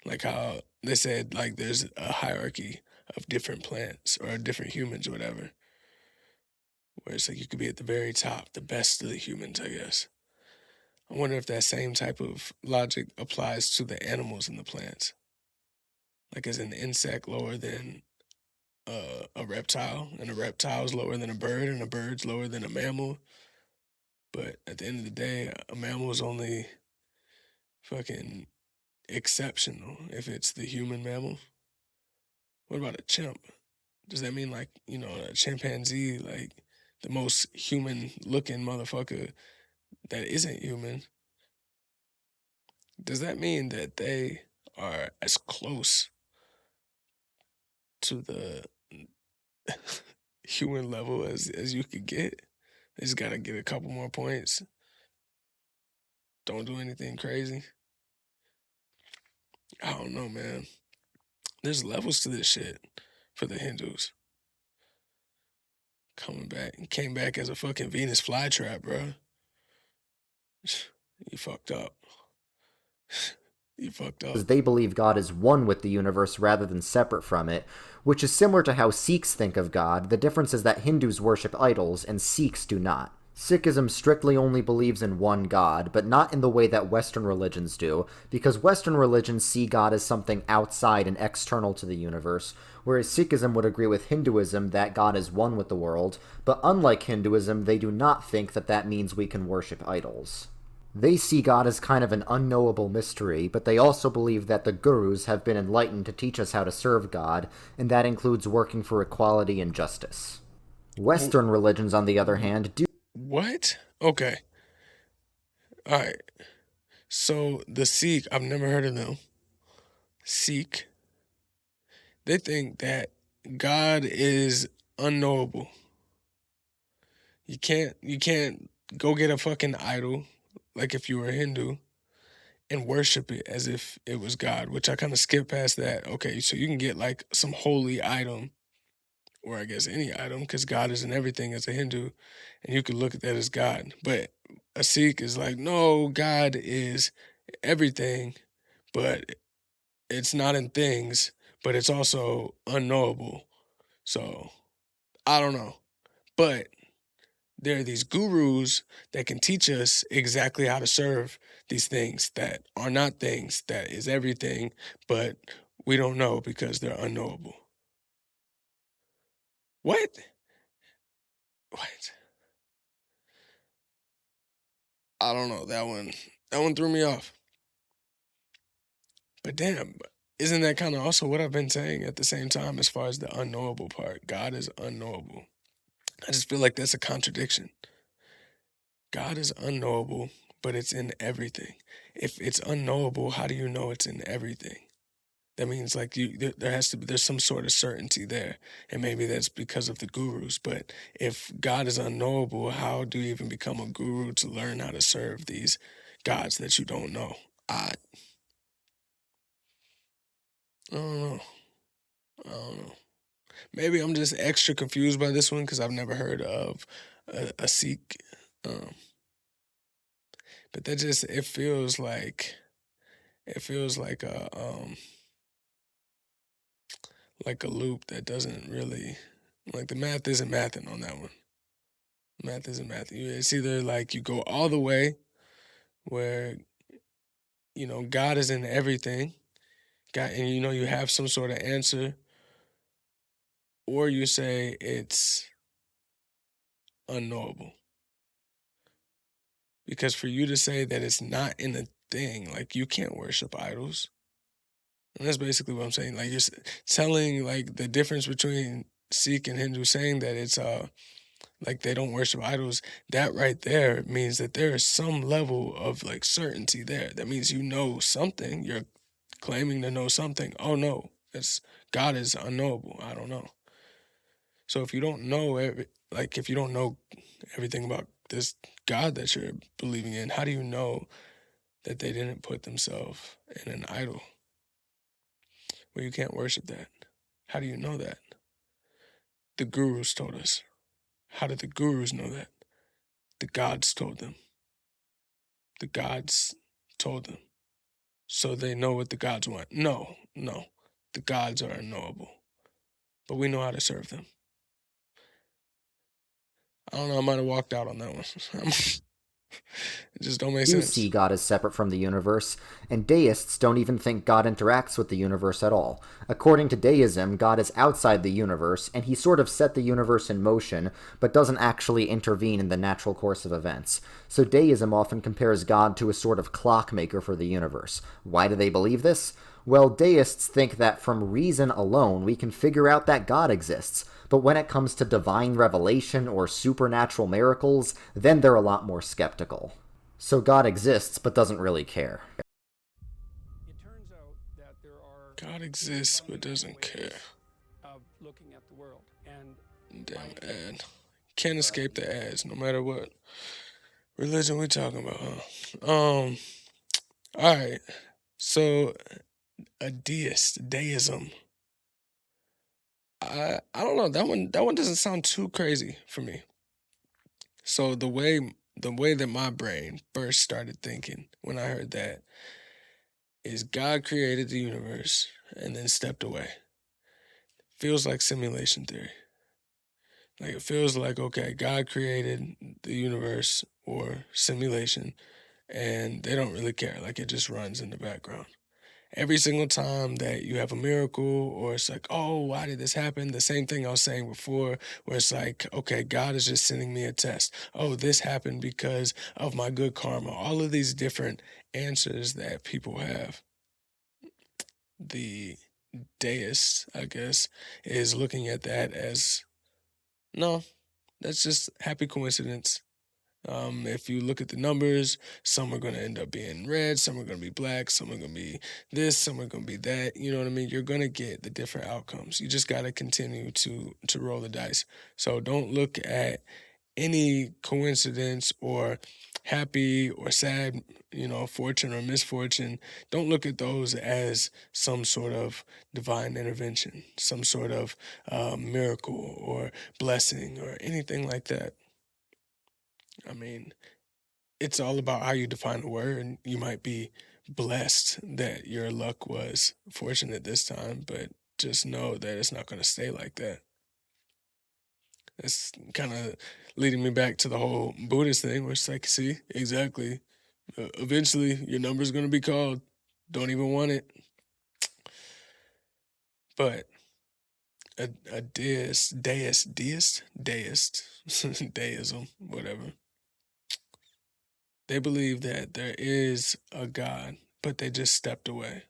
like how they said, like, there's a hierarchy of different plants or different humans or whatever, where it's like you could be at the very top, the best of the humans, I guess. I wonder if that same type of logic applies to the animals and the plants. Like, is an insect lower than a reptile, and a reptile is lower than a bird, and a bird's lower than a mammal? But at the end of the day, a mammal is only fucking exceptional if it's the human mammal. What about a chimp? Does that mean, like, a chimpanzee, like the most human looking motherfucker that isn't human? Does that mean that they are as close to the human level as you could get? They just gotta get a couple more points. Don't do anything crazy. I don't know, man. There's levels to this shit for the Hindus. Coming back, came back as a fucking Venus flytrap, bro. You fucked up. You fucked up. because they believe God is one with the universe rather than separate from it, which is similar to how Sikhs think of God. The difference is that Hindus worship idols and Sikhs do not. Sikhism strictly only believes in one God, but not in the way that Western religions do, because Western religions see God as something outside and external to the universe, whereas Sikhism would agree with Hinduism that God is one with the world, but unlike Hinduism, they do not think that that means we can worship idols. They see God as kind of an unknowable mystery, but they also believe that the gurus have been enlightened to teach us how to serve God, and that includes working for equality and justice. Western religions, on the other hand, do What? Okay. All right. So the Sikh, I've never heard of them. Sikh, they think that God is unknowable. You can't go get a fucking idol, like if you were a Hindu, and worship it as if it was God, which I kind of skip past that. Okay, so you can get like some holy item, or I guess any item, because God is in everything as a Hindu, and you could look at that as God. But a Sikh is like, no, God is everything, but it's not in things, but it's also unknowable. So I don't know. But there are these gurus that can teach us exactly how to serve these things that are not things, that is everything, but we don't know because they're unknowable. What? What? I don't know. That one threw me off. But damn, isn't that kind of also what I've been saying at the same time as far as the unknowable part? God is unknowable. I just feel like that's a contradiction. God is unknowable, but it's in everything. If it's unknowable, how do you know it's in everything? That means like there has to be there's some sort of certainty there, and maybe that's because of the gurus. But if God is unknowable, how do you even become a guru to learn how to serve these gods that you don't know? I don't know. I don't know. Maybe I'm just extra confused by this one because I've never heard of a Sikh. Um, but that just it feels like a loop that doesn't really like the math isn't mathing on that one. Math isn't math. It's either like you go all the way where God is in everything, God, and you have some sort of answer, or you say it's unknowable. Because for you to say that it's not in a thing, like you can't worship idols. And that's basically what I'm saying. Like telling like the difference between Sikh and Hindu, saying that it's like they don't worship idols. That right there means that there is some level of like certainty there. That means you know something. You're claiming to know something. Oh no, it's God is unknowable. I don't know. So if you don't know if you don't know everything about this God that you're believing in, how do you know that they didn't put themselves in an idol where you can't worship that? How do you know that? The gurus told us. How did the gurus know that? The gods told them. The gods told them. So they know what the gods want. No, no. The gods are unknowable. But we know how to serve them. I don't know, I might have walked out on that one. It just don't make do see sense. God as separate from the universe, and deists don't even think God interacts with the universe at all. According to deism, God is outside the universe, and he sort of set the universe in motion, but doesn't actually intervene in the natural course of events. So deism often compares God to a sort of clockmaker for the universe. Why do they believe this? Well, deists think that from reason alone we can figure out that God exists, but when it comes to divine revelation or supernatural miracles, then they're a lot more skeptical. So God exists but doesn't really care. It turns out that there are God two exists but fundamental doesn't care. ways of looking at the world. And Damn my ad. Can't escape the ads no matter what religion we talking about, huh? Alright. So a deism. I don't know. That one doesn't sound too crazy for me. So the way that my brain first started thinking when I heard that is God created the universe and then stepped away. Feels like simulation theory. Like it feels like, okay, God created the universe or simulation and they don't really care. Like it just runs in the background. Every single time that you have a miracle or it's like, oh, why did this happen? The same thing I was saying before, where it's like, okay, God is just sending me a test. Oh, this happened because of my good karma. All of these different answers that people have. The deist, I guess, is looking at that as, no, that's just happy coincidence. If you look at the numbers, some are going to end up being red, some are going to be black, some are going to be this, some are going to be that. You know what I mean? You're going to get the different outcomes. You just got to continue to roll the dice. So don't look at any coincidence or happy or sad, fortune or misfortune. Don't look at those as some sort of divine intervention, some sort of miracle or blessing or anything like that. I mean, it's all about how you define a word. You might be blessed that your luck was fortunate this time, but just know that it's not going to stay like that. That's kind of leading me back to the whole Buddhist thing, where it's like, see, exactly. Eventually, your number's going to be called. Don't even want it. But a deist, deism, whatever. They believe that there is a God, but they just stepped away.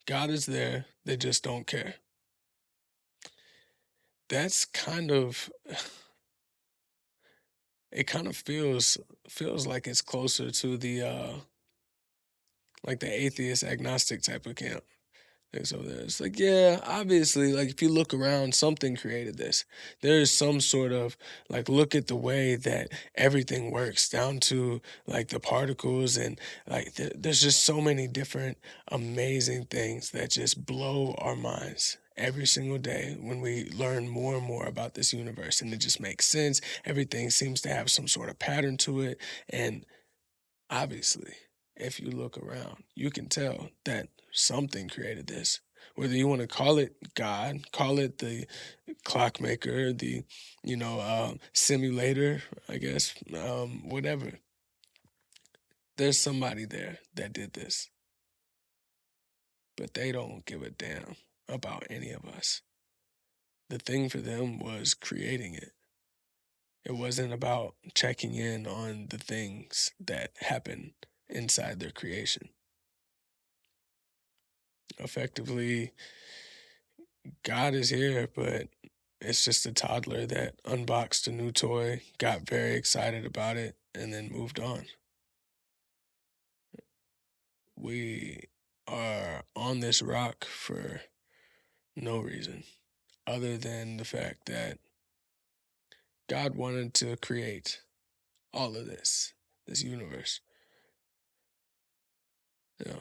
God is there, they just don't care. That's kind of it kind of feels like it's closer to the like the atheist agnostic type of camp. And so there's like, yeah, obviously, like if you look around, something created this. There is some sort of like, look at the way that everything works down to like the particles and like there's just so many different amazing things that just blow our minds every single day when we learn more and more about this universe and it just makes sense. Everything seems to have some sort of pattern to it. And obviously, if you look around, you can tell that something created this. Whether you want to call it God, call it the clockmaker, the simulator, I guess, whatever. There's somebody there that did this, but they don't give a damn about any of us. The thing for them was creating it. It wasn't about checking in on the things that happen inside their creation. Effectively, God is here, but it's just a toddler that unboxed a new toy, got very excited about it, and then moved on. We are on this rock for no reason other than the fact that God wanted to create all of this universe. You know,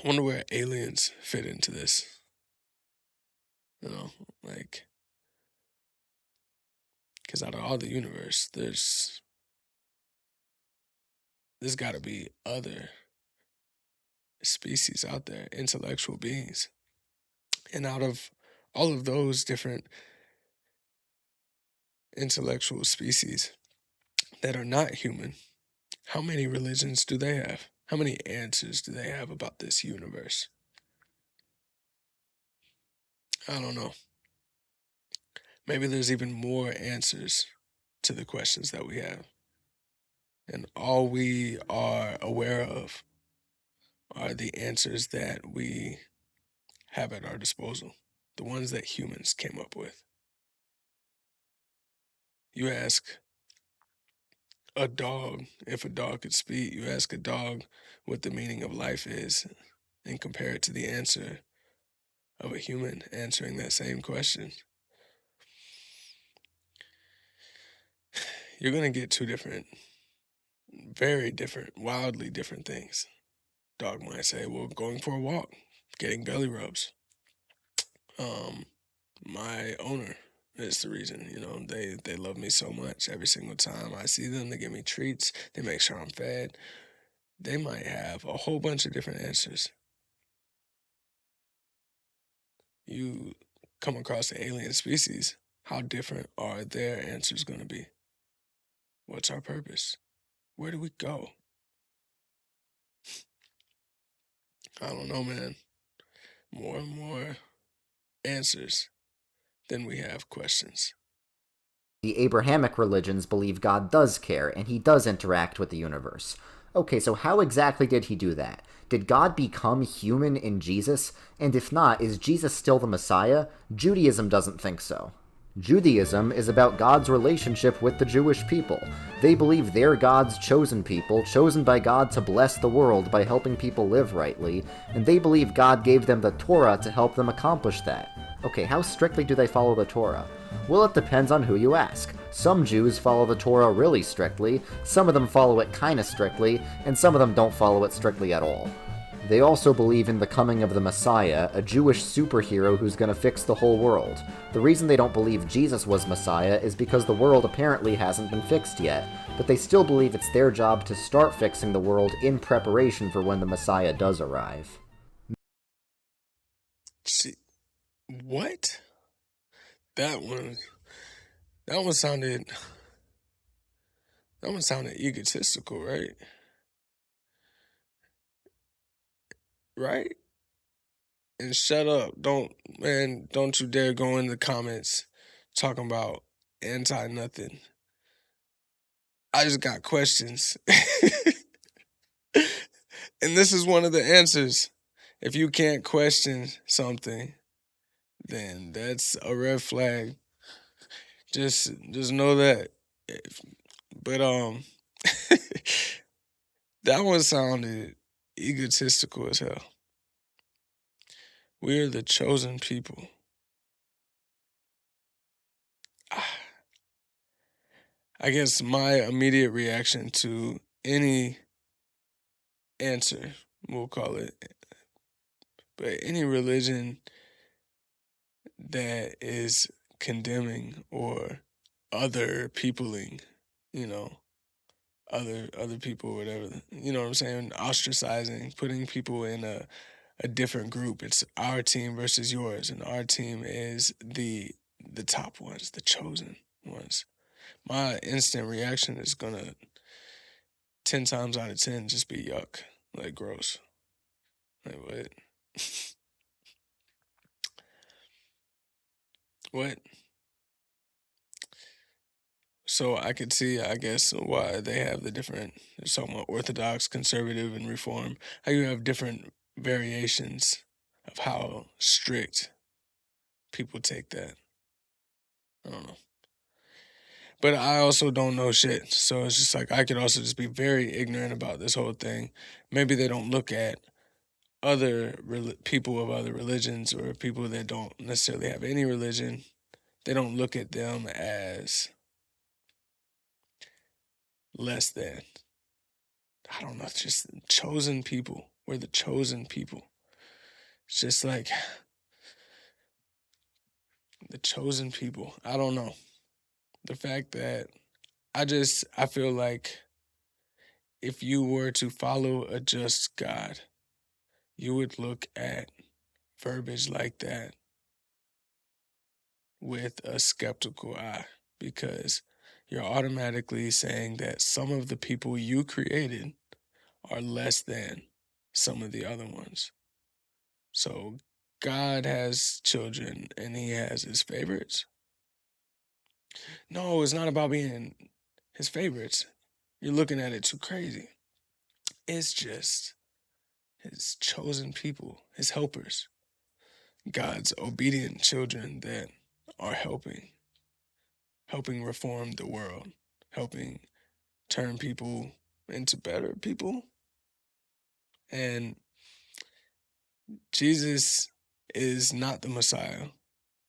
I wonder where aliens fit into this. Like, because out of all the universe, there's got to be other species out there, intellectual beings. And out of all of those different intellectual species that are not human, how many religions do they have? How many answers do they have about this universe? I don't know. Maybe there's even more answers to the questions that we have. And all we are aware of are the answers that we have at our disposal, the ones that humans came up with. You ask a dog, if a dog could speak, you ask a dog what the meaning of life is and compare it to the answer of a human answering that same question. You're going to get two different, very different, wildly different things. Dog might say, well, going for a walk, getting belly rubs. My owner is the reason, they love me so much. Every single time I see them, they give me treats, they make sure I'm fed. they might have a whole bunch of different answers. You come across an alien species, how different are their answers going to be? What's our purpose? Where do we go? I don't know, man. More and more answers than we have questions. The Abrahamic religions believe God does care and he does interact with the universe. Okay, so how exactly did he do that? Did God become human in Jesus? And if not, is Jesus still the Messiah? Judaism doesn't think so. Judaism is about God's relationship with the Jewish people. They believe they're God's chosen people, chosen by God to bless the world by helping people live rightly, and they believe God gave them the Torah to help them accomplish that. Okay, how strictly do they follow the Torah? Well, it depends on who you ask. Some Jews follow the Torah really strictly, some of them follow it kinda strictly, and some of them don't follow it strictly at all. They also believe in the coming of the Messiah, a Jewish superhero who's gonna fix the whole world. The reason they don't believe Jesus was Messiah is because the world apparently hasn't been fixed yet, but they still believe it's their job to start fixing the world in preparation for when the Messiah does arrive. See, what? That one sounded egotistical, right? Right? And shut up. Don't you dare go in the comments talking about anti-nothing. I just got questions. And this is one of the answers. If you can't question something, then that's a red flag. Just know that. But that one sounded egotistical as hell. We're the chosen people. I guess my immediate reaction to any answer, we'll call it, but any religion that is condemning or other peopling, you know, other people, whatever, you know what I'm saying, ostracizing, putting people in a different group. It's our team versus yours, and our team is the top ones, the chosen ones. My instant reaction is gonna 10 times out of 10 just be yuck, like gross. Like what? What? So I could see, I guess, why they have the different, there's talking about orthodox, conservative, and reform. How you have different variations of how strict people take that. I don't know. But I also don't know shit. So it's just like I could also just be very ignorant about this whole thing. Maybe they don't look at other people of other religions or people that don't necessarily have any religion. They don't look at them as less than. I don't know, it's just chosen people. We're the chosen people. It's just like the chosen people. I don't know. The fact that I feel like if you were to follow a just God, you would look at verbiage like that with a skeptical eye because you're automatically saying that some of the people you created are less than some of the other ones. So God has children and he has his favorites. No, it's not about being his favorites. You're looking at it too crazy. It's just his chosen people, his helpers, God's obedient children that are helping reform the world, helping turn people into better people. And Jesus is not the Messiah.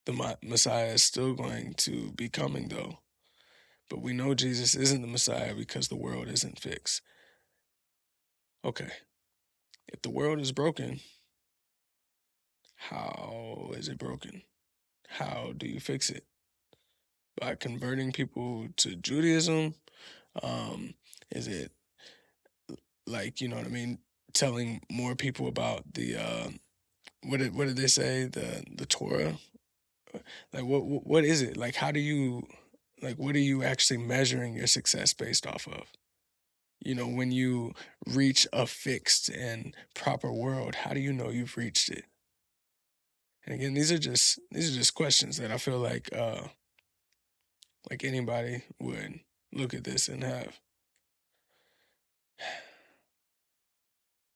The Messiah is still going to be coming, though. But we know Jesus isn't the Messiah because the world isn't fixed. Okay, if the world is broken, how is it broken? How do you fix it? By converting people to Judaism? Is it like, you know what I mean, telling more people about the what did they say, the Torah? Like what is it? Like how do you, like what are you actually measuring your success based off of? You know, when you reach a fixed and proper world, how do you know you've reached it? And again, these are just questions that I feel like anybody would look at this and have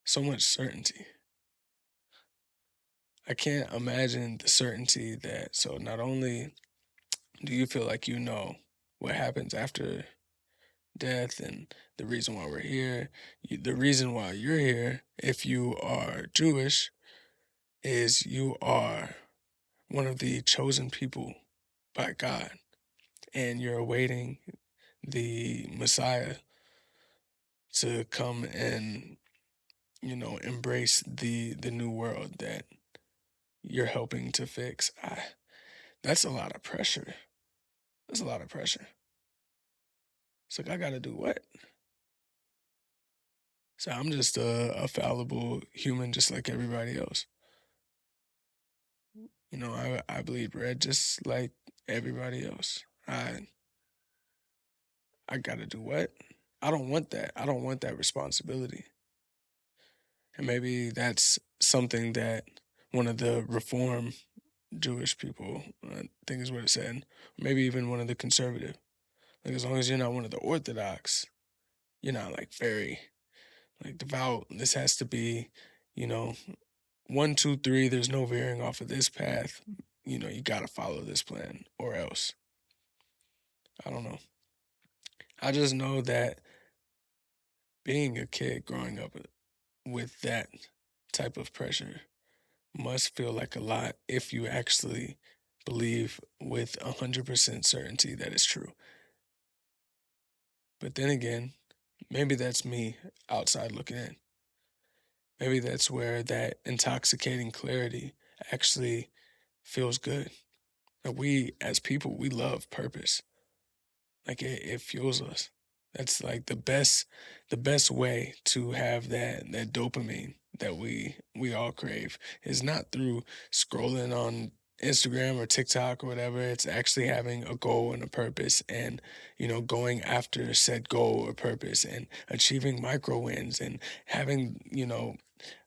so much certainty. I can't imagine the certainty that, so not only do you feel like you know what happens after death and the reason why we're here, the reason why you're here, if you are Jewish, is you are one of the chosen people by God, and you're awaiting the Messiah to come and, you know, embrace the new world that you're helping to fix. That's a lot of pressure. That's a lot of pressure. It's like I gotta do what? So I'm just a fallible human, just like everybody else. You know, I bleed red just like everybody else. I gotta do what? I don't want that. I don't want that responsibility. And maybe that's something that one of the Reform Jewish people, I think is what it said, maybe even one of the conservative. Like as long as you're not one of the Orthodox, you're not like very like devout. This has to be, you know, 1, 2, 3. There's no veering off of this path. You know, you gotta follow this plan or else. I don't know. I just know that being a kid growing up with that type of pressure must feel like a lot if you actually believe with 100% certainty that it's true. But then again, maybe that's me outside looking in. Maybe that's where that intoxicating clarity actually feels good. Like we, as people, we love purpose. Like it fuels us. That's like the best way to have that dopamine that we all crave is not through scrolling on Instagram or TikTok or whatever. It's actually having a goal and a purpose and, you know, going after said goal or purpose and achieving micro wins and having, you know,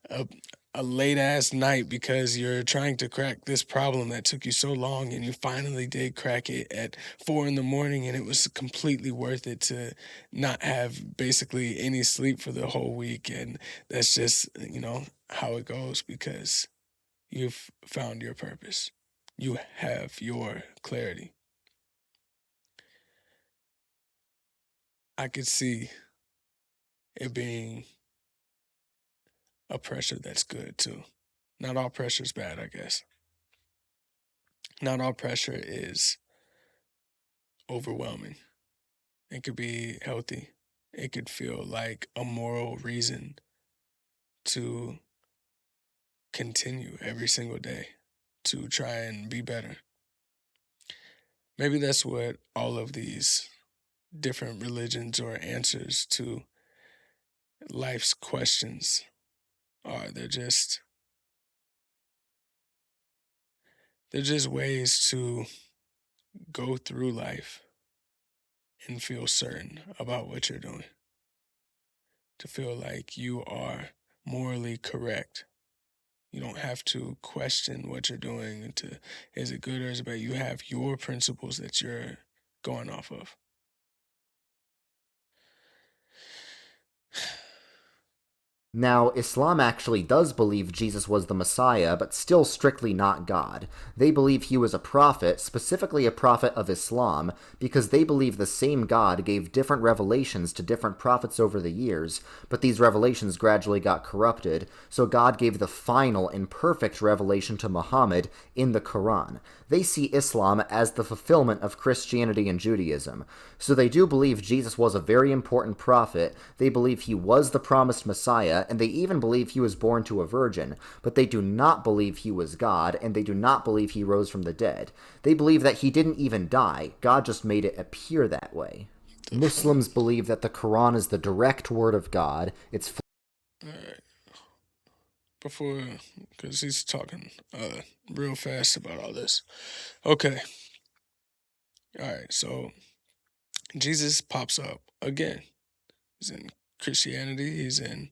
a a late ass night because you're trying to crack this problem that took you so long and you finally did crack it at 4 in the morning and it was completely worth it to not have basically any sleep for the whole week. And that's just, you know, how it goes because you've found your purpose. You have your clarity. I could see it being a pressure that's good too. Not all pressure is bad, I guess. Not all pressure is overwhelming. It could be healthy. It could feel like a moral reason to continue every single day to try and be better. Maybe that's what all of these different religions or answers to life's questions are. They're just ways to go through life and feel certain about what you're doing. To feel like you are morally correct. You don't have to question what you're doing to is it good or is it bad. You have your principles that you're going off of. Now, Islam actually does believe Jesus was the Messiah, but still strictly not God. They believe he was a prophet, specifically a prophet of Islam, because they believe the same God gave different revelations to different prophets over the years, but these revelations gradually got corrupted, so God gave the final and perfect revelation to Muhammad in the Quran. They see Islam as the fulfillment of Christianity and Judaism. So they do believe Jesus was a very important prophet, they believe he was the promised Messiah, and they even believe he was born to a virgin, but they do not believe he was God, and they do not believe he rose from the dead. They believe that he didn't even die, God just made it appear that way. The fuck? Muslims believe that the Quran is the direct word of God. It's All right. Before, because he's talking real fast about all this. Okay. All right. So Jesus pops up again. He's in Christianity. He's in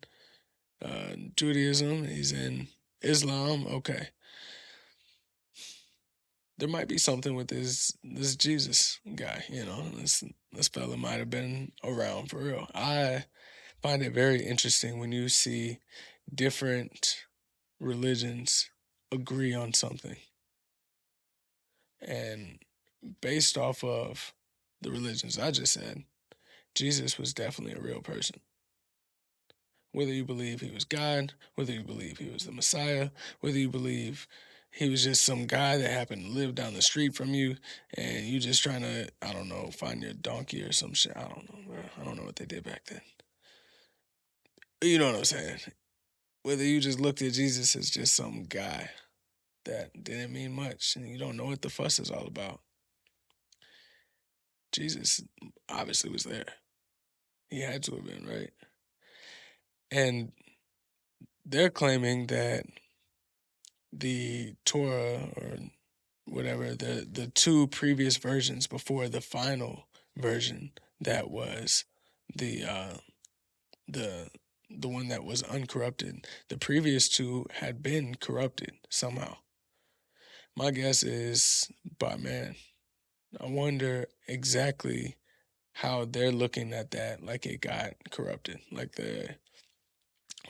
Judaism. He's in Islam. Okay. There might be something with this Jesus guy. You know, this fella might have been around for real. I find it very interesting when you see different religions agree on something, and based off of the religions I just said, Jesus was definitely a real person. Whether you believe he was God, whether you believe he was the Messiah, whether you believe he was just some guy that happened to live down the street from you and you just trying to, I don't know, find your donkey or some shit. I don't know, bro. I don't know what they did back then. You know what I'm saying? Whether you just looked at Jesus as just some guy that didn't mean much and you don't know what the fuss is all about. Jesus obviously was there. He had to have been, right? And they're claiming that the Torah or whatever, the two previous versions before the final version that was the uh the the one that was uncorrupted, the previous two had been corrupted somehow. My guess is by man. I wonder exactly how they're looking at that, like it got corrupted. Like they're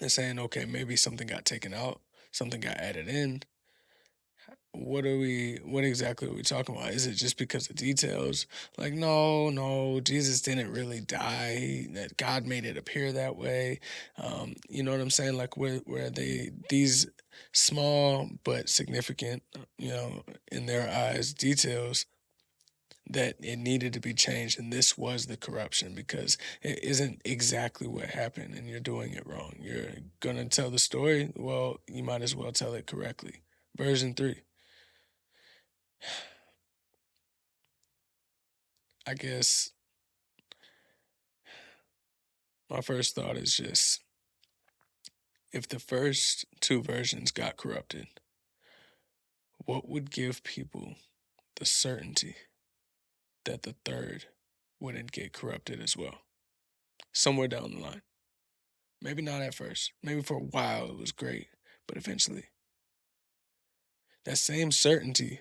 saying, okay, maybe something got taken out, something got added in. What exactly are we talking about? Is it just because of details? Like, no, Jesus didn't really die. That God made it appear that way. You know what I'm saying? Like where these small but significant, in their eyes, details that it needed to be changed, and this was the corruption because it isn't exactly what happened, and you're doing it wrong. You're gonna tell the story. Well, you might as well tell it correctly. Version 3. I guess my first thought is just if the first two versions got corrupted, what would give people the certainty that the third wouldn't get corrupted as well? Somewhere down the line. Maybe not at first. Maybe for a while it was great, but eventually. That same certainty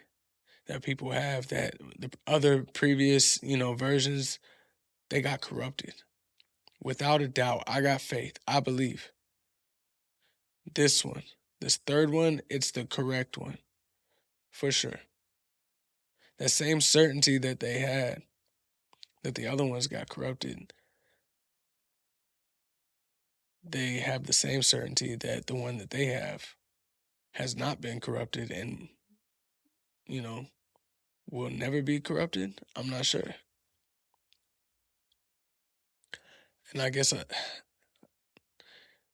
that people have that the other previous, versions, they got corrupted. Without a doubt, I got faith. I believe. This one, this third one, it's the correct one. For sure. That same certainty that they had, that the other ones got corrupted, they have the same certainty that the one that they have has not been corrupted and, you know, will never be corrupted. I'm not sure. And I guess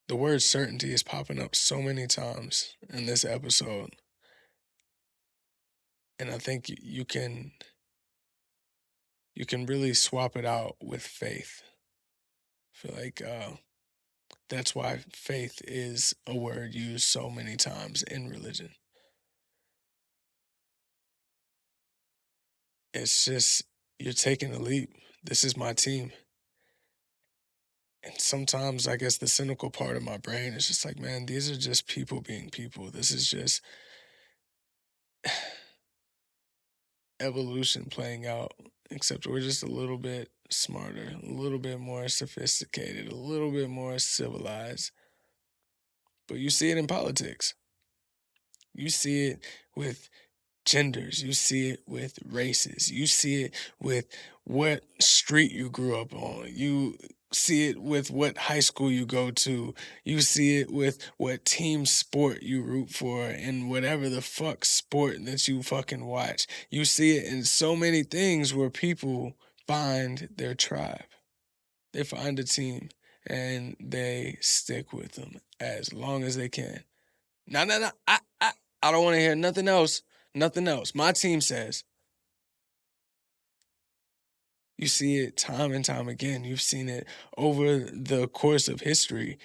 the word certainty is popping up so many times in this episode. And I think you can really swap it out with faith. I feel like that's why faith is a word used so many times in religion. It's just you're taking a leap. This is my team. And sometimes I guess the cynical part of my brain is just like, man, these are just people being people. This is just evolution playing out, except we're just a little bit smarter, a little bit more sophisticated, a little bit more civilized. But you see it in politics. You see it with genders. You see it with races. You see it with what street you grew up on. You see it with what high school you go to. You see it with what team sport you root for and whatever the fuck sport that you fucking watch. You see it in so many things where people find their tribe. They find a team and they stick with them as long as they can. No. I don't want to hear nothing else. Nothing else. My team says. You see it time and time again. You've seen it over the course of history.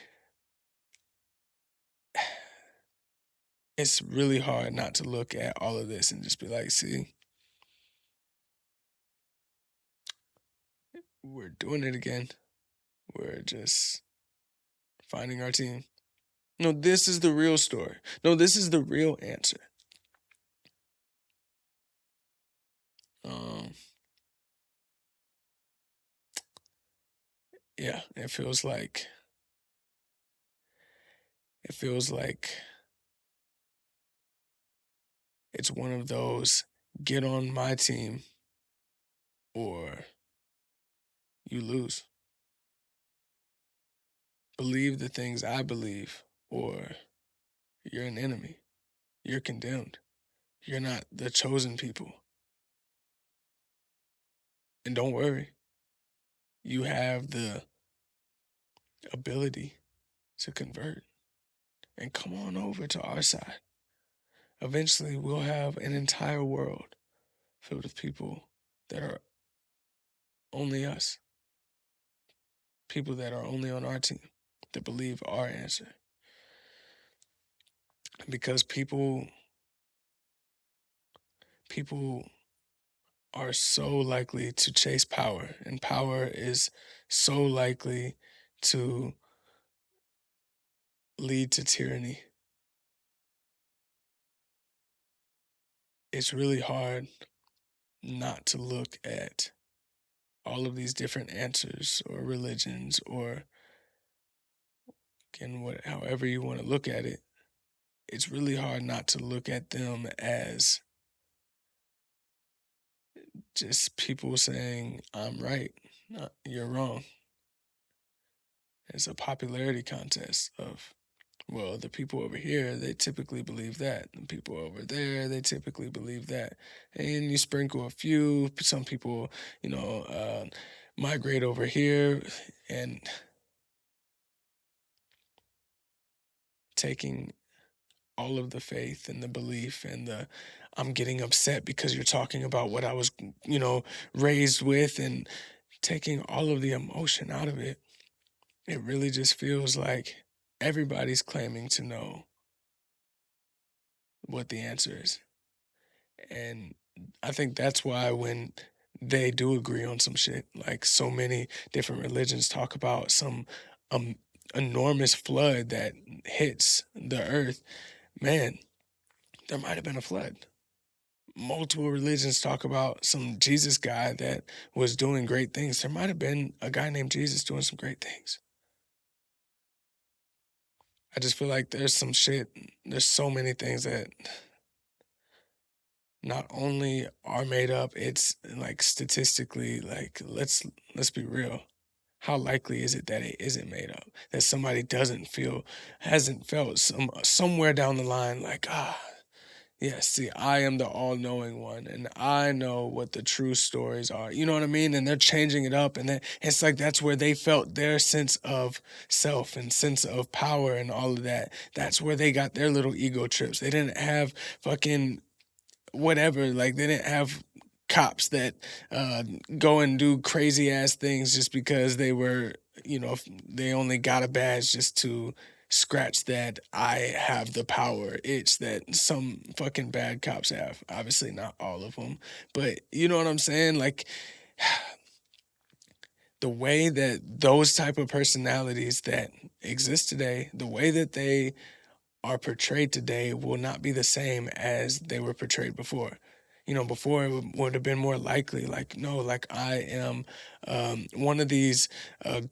It's really hard not to look at all of this and just be like, see, we're doing it again. We're just finding our team. No, this is the real story. No, this is the real answer. Um, yeah, it feels like it's one of those get on my team or you lose. Believe the things I believe or you're an enemy. You're condemned. You're not the chosen people. And don't worry, you have the ability to convert and come on over to our side. Eventually, we'll have an entire world filled with people that are only us, people that are only on our team, that believe our answer. Because people are so likely to chase power, and power is so likely to lead to tyranny. It's really hard not to look at all of these different answers or religions or again however you want to look at it. It's really hard not to look at them as just people saying I'm right, you're wrong. It's a popularity contest of, well, the people over here, they typically believe that. The people over there, they typically believe that. And you sprinkle a few, some people, migrate over here and taking all of the faith and the belief and the I'm getting upset because you're talking about what I was, raised with, and taking all of the emotion out of it. It really just feels like everybody's claiming to know what the answer is. And I think that's why when they do agree on some shit, like so many different religions talk about some um, enormous flood that hits the earth, man, there might have been a flood. Multiple religions talk about some Jesus guy that was doing great things. There might have been a guy named Jesus doing some great things. I just feel like there's so many things that not only are made up, it's like statistically, like let's be real. How likely is it that it isn't made up? That somebody hasn't felt somewhere down the line like, yeah, see, I am the all-knowing one, and I know what the true stories are. You know what I mean? And they're changing it up, and it's like that's where they felt their sense of self and sense of power and all of that. That's where they got their little ego trips. They didn't have fucking whatever. Like they didn't have cops that go and do crazy ass things just because they were, they only got a badge just to scratch that I have the power itch that some fucking bad cops have. Obviously not all of them, but you know what I'm saying? Like the way that those type of personalities that exist today, the way that they are portrayed today will not be the same as they were portrayed before. Before it would have been more likely, like, no, like I am one of these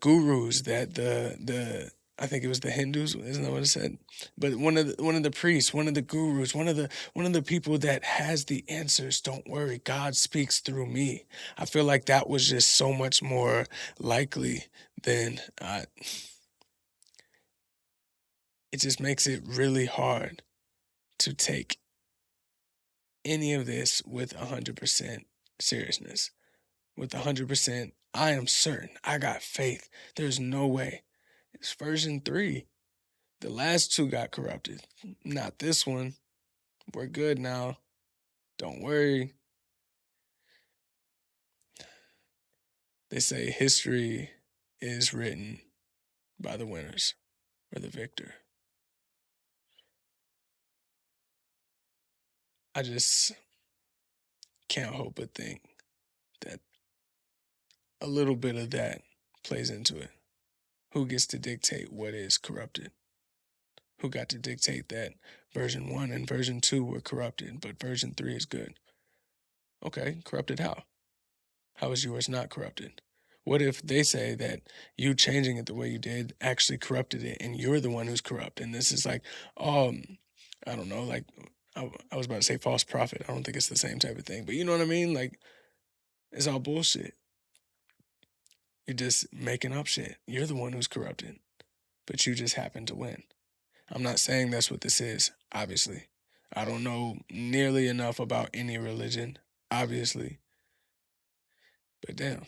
gurus that I think it was the Hindus, isn't that what it said? But one of the priests, one of the gurus, one of the people that has the answers. Don't worry, God speaks through me. I feel like that was just so much more likely than it just makes it really hard to take any of this with 100% seriousness. With 100%, I am certain. I got faith. There's no way. It's version 3. The last 2 got corrupted. Not this one. We're good now. Don't worry. They say history is written by the winners or the victor. I just can't help but think that a little bit of that plays into it. Who gets to dictate what is corrupted? Who got to dictate that version 1 and version 2 were corrupted, but version 3 is good? Okay, corrupted how? How is yours not corrupted? What if they say that you changing it the way you did actually corrupted it and you're the one who's corrupt? And this is like, I don't know, like, I was about to say false prophet. I don't think it's the same type of thing, but you know what I mean? Like, it's all bullshit. You're just making up shit. You're the one who's corrupted, but you just happen to win. I'm not saying that's what this is, obviously. I don't know nearly enough about any religion, obviously. But damn,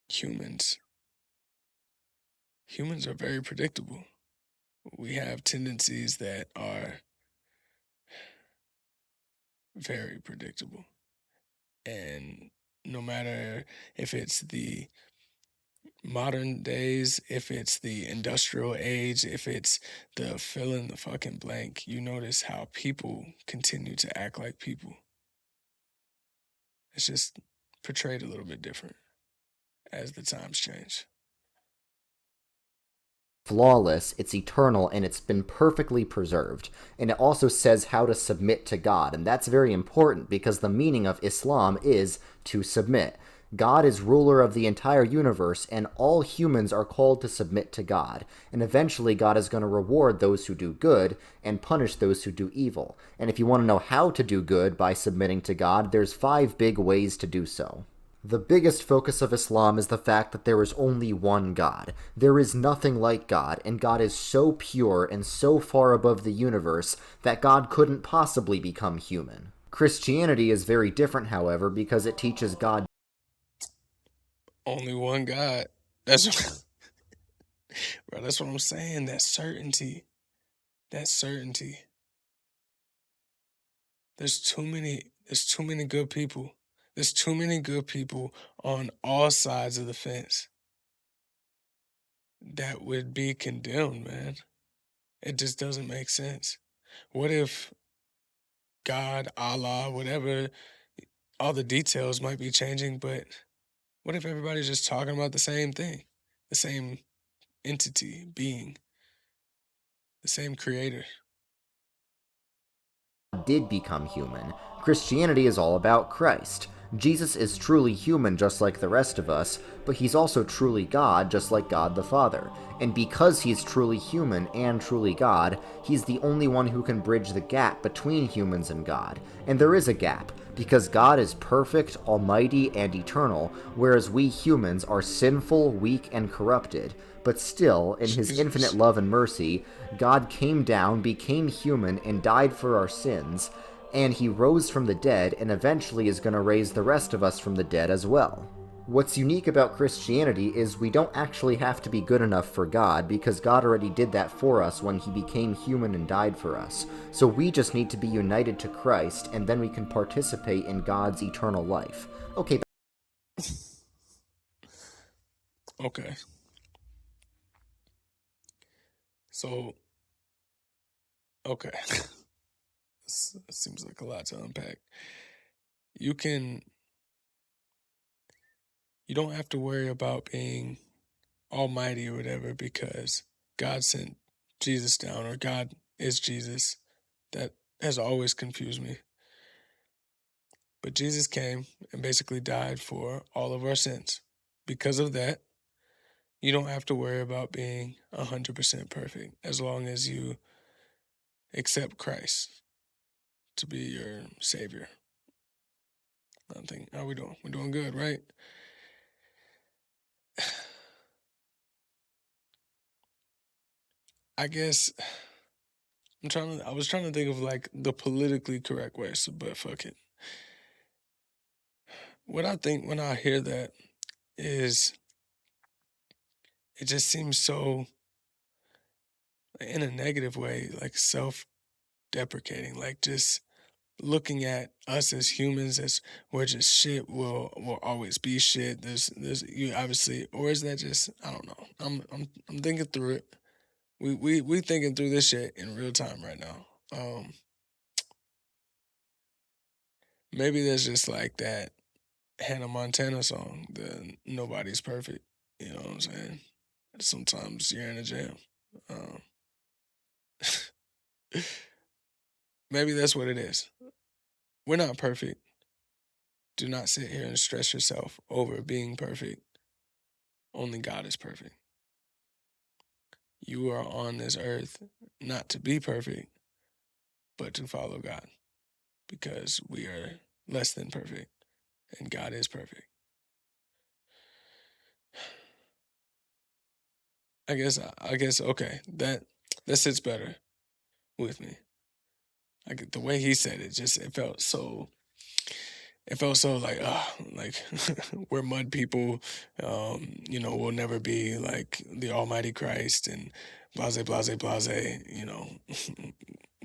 humans. Humans are very predictable. We have tendencies that are very predictable. And no matter if it's the modern days, if it's the industrial age, if it's the fill in the fucking blank, you notice how people continue to act like people. It's just portrayed a little bit different as the times change. Flawless, it's eternal, and it's been perfectly preserved. And it also says how to submit to God, and that's very important because the meaning of Islam is to submit. God is ruler of the entire universe, and all humans are called to submit to God. And eventually, God is going to reward those who do good and punish those who do evil. And if you want to know how to do good by submitting to God, there's 5 big ways to do so. The biggest focus of Islam is the fact that there is only one God. There is nothing like God, and God is so pure and so far above the universe that God couldn't possibly become human. Christianity is very different, however, because it teaches God Only one God. That's bro, that's what I'm saying. That certainty. That certainty. There's too many good people. There's too many good people on all sides of the fence that would be condemned, man. It just doesn't make sense. What if God, Allah, whatever, all the details might be changing, but what if everybody's just talking about the same thing? The same entity, being, the same creator. did become human. Christianity is all about Christ. Jesus is truly human just like the rest of us, but he's also truly God just like God the Father. And because he's truly human and truly God, he's the only one who can bridge the gap between humans and God. And there is a gap, because God is perfect, almighty, and eternal, whereas we humans are sinful, weak, and corrupted. But still, in his infinite Jesus. love and mercy, God came down, became human, and died for our sins, and he rose from the dead, and eventually is going to raise the rest of us from the dead as well. What's unique about Christianity is we don't actually have to be good enough for God, because God already did that for us when he became human and died for us. So we just need to be united to Christ, and then we can participate in God's eternal life. Okay, Okay. So, okay. This seems like a lot to unpack. You can, you don't have to worry about being almighty or whatever because God sent Jesus down or God is Jesus. That has always confused me. But Jesus came and basically died for all of our sins. Because of that, you don't have to worry about being 100% perfect as long as you accept Christ to be your savior. I think, how we doing? We're doing good, right? I guess I was trying to think of like the politically correct way, so, but fuck it. What I think when I hear that is it just seems so, in a negative way, like self deprecating, like just looking at us as humans as we're just shit, will always be shit. There's you obviously, or is that just, I don't know. I'm thinking through it. We thinking through this shit in real time right now. Maybe there's just like that Hannah Montana song, the Nobody's Perfect. You know what I'm saying? Sometimes you're in a jam. Um, maybe that's what it is. We're not perfect. Do not sit here and stress yourself over being perfect. Only God is perfect. You are on this earth not to be perfect, but to follow God, because we are less than perfect and God is perfect. I guess okay, that sits better with me. Like the way he said it, just it felt so like we're mud people, we'll never be like the Almighty Christ and blase blase blase,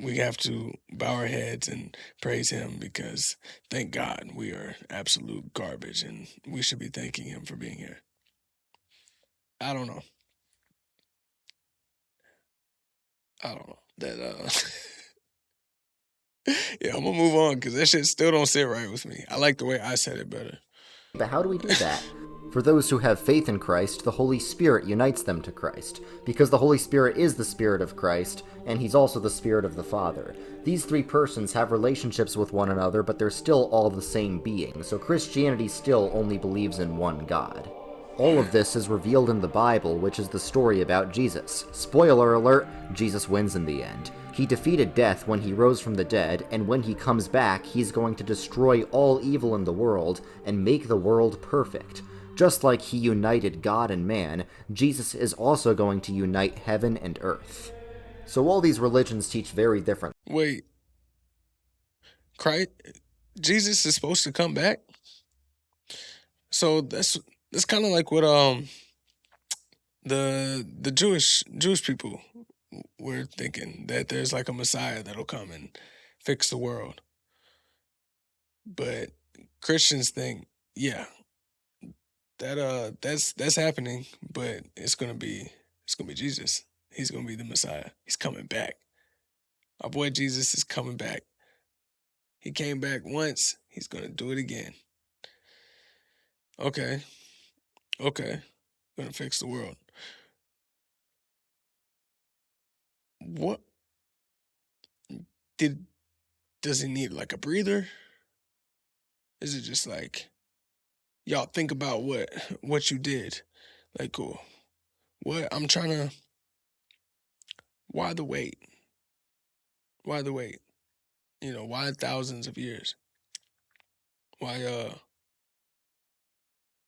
we have to bow our heads and praise him because thank God we are absolute garbage and we should be thanking him for being here. I don't know. I don't know. That yeah, I'm gonna move on because that shit still don't sit right with me. I like the way I said it better. But how do we do that? For those who have faith in Christ, the Holy Spirit unites them to Christ, because the Holy Spirit is the Spirit of Christ, and he's also the Spirit of the Father. These three persons have relationships with one another, but they're still all the same being, so Christianity still only believes in one God. All of this is revealed in the Bible, which is the story about Jesus. Spoiler alert, Jesus wins in the end. He defeated death when he rose from the dead, and when he comes back, he's going to destroy all evil in the world and make the world perfect. Just like he united God and man, Jesus is also going to unite heaven and earth. So all these religions teach very different. Wait, Christ, Jesus is supposed to come back, so that's kind of like what the Jewish people were thinking, that there's like a Messiah that'll come and fix the world. But Christians think, yeah, that's happening, but it's gonna be Jesus. He's gonna be the Messiah. He's coming back. Our boy Jesus is coming back. He came back once. He's gonna do it again. Okay, okay, gonna fix the world. What did does he need, like a breather? Is it just like, y'all think about what you did? Like, cool. What I'm trying to. Why the wait? Why the wait? Why thousands of years? Why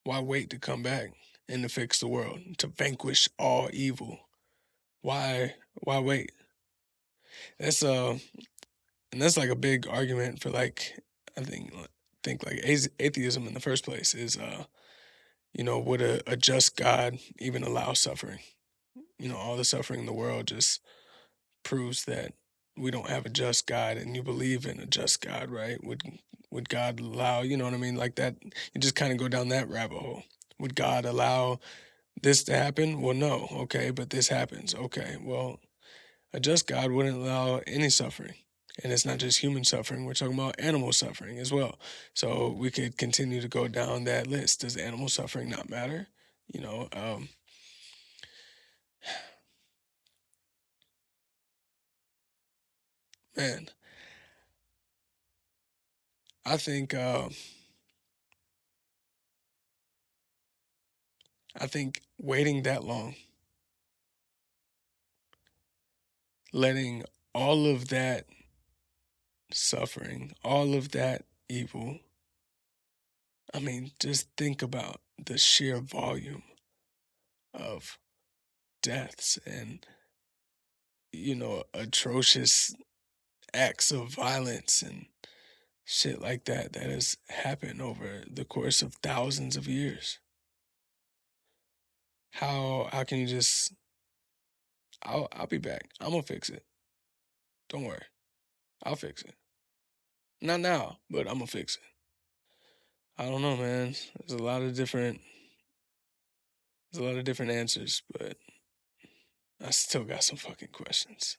why wait to come back and to fix the world, to vanquish all evil? Why wait? That's and that's like a big argument for, like, I think like atheism in the first place is would a just God even allow suffering? All the suffering in the world just proves that we don't have a just God, and you believe in a just God, right? Would God allow, you know what I mean? Like that, you just kind of go down that rabbit hole. Would God allow this to happen? Well, no. Okay, but this happens. Okay, well, a just God wouldn't allow any suffering. And it's not just human suffering, we're talking about animal suffering as well. So we could continue to go down that list. Does animal suffering not matter? You know, man, I think waiting that long, letting all of that suffering, all of that evil, I mean, just think about the sheer volume of deaths and, atrocious acts of violence and shit like that has happened over the course of thousands of years. How can you just, I'll be back. I'm gonna fix it. Don't worry. I'll fix it. Not now, but I'm gonna fix it. I don't know, man. There's a lot of different answers, but I still got some fucking questions.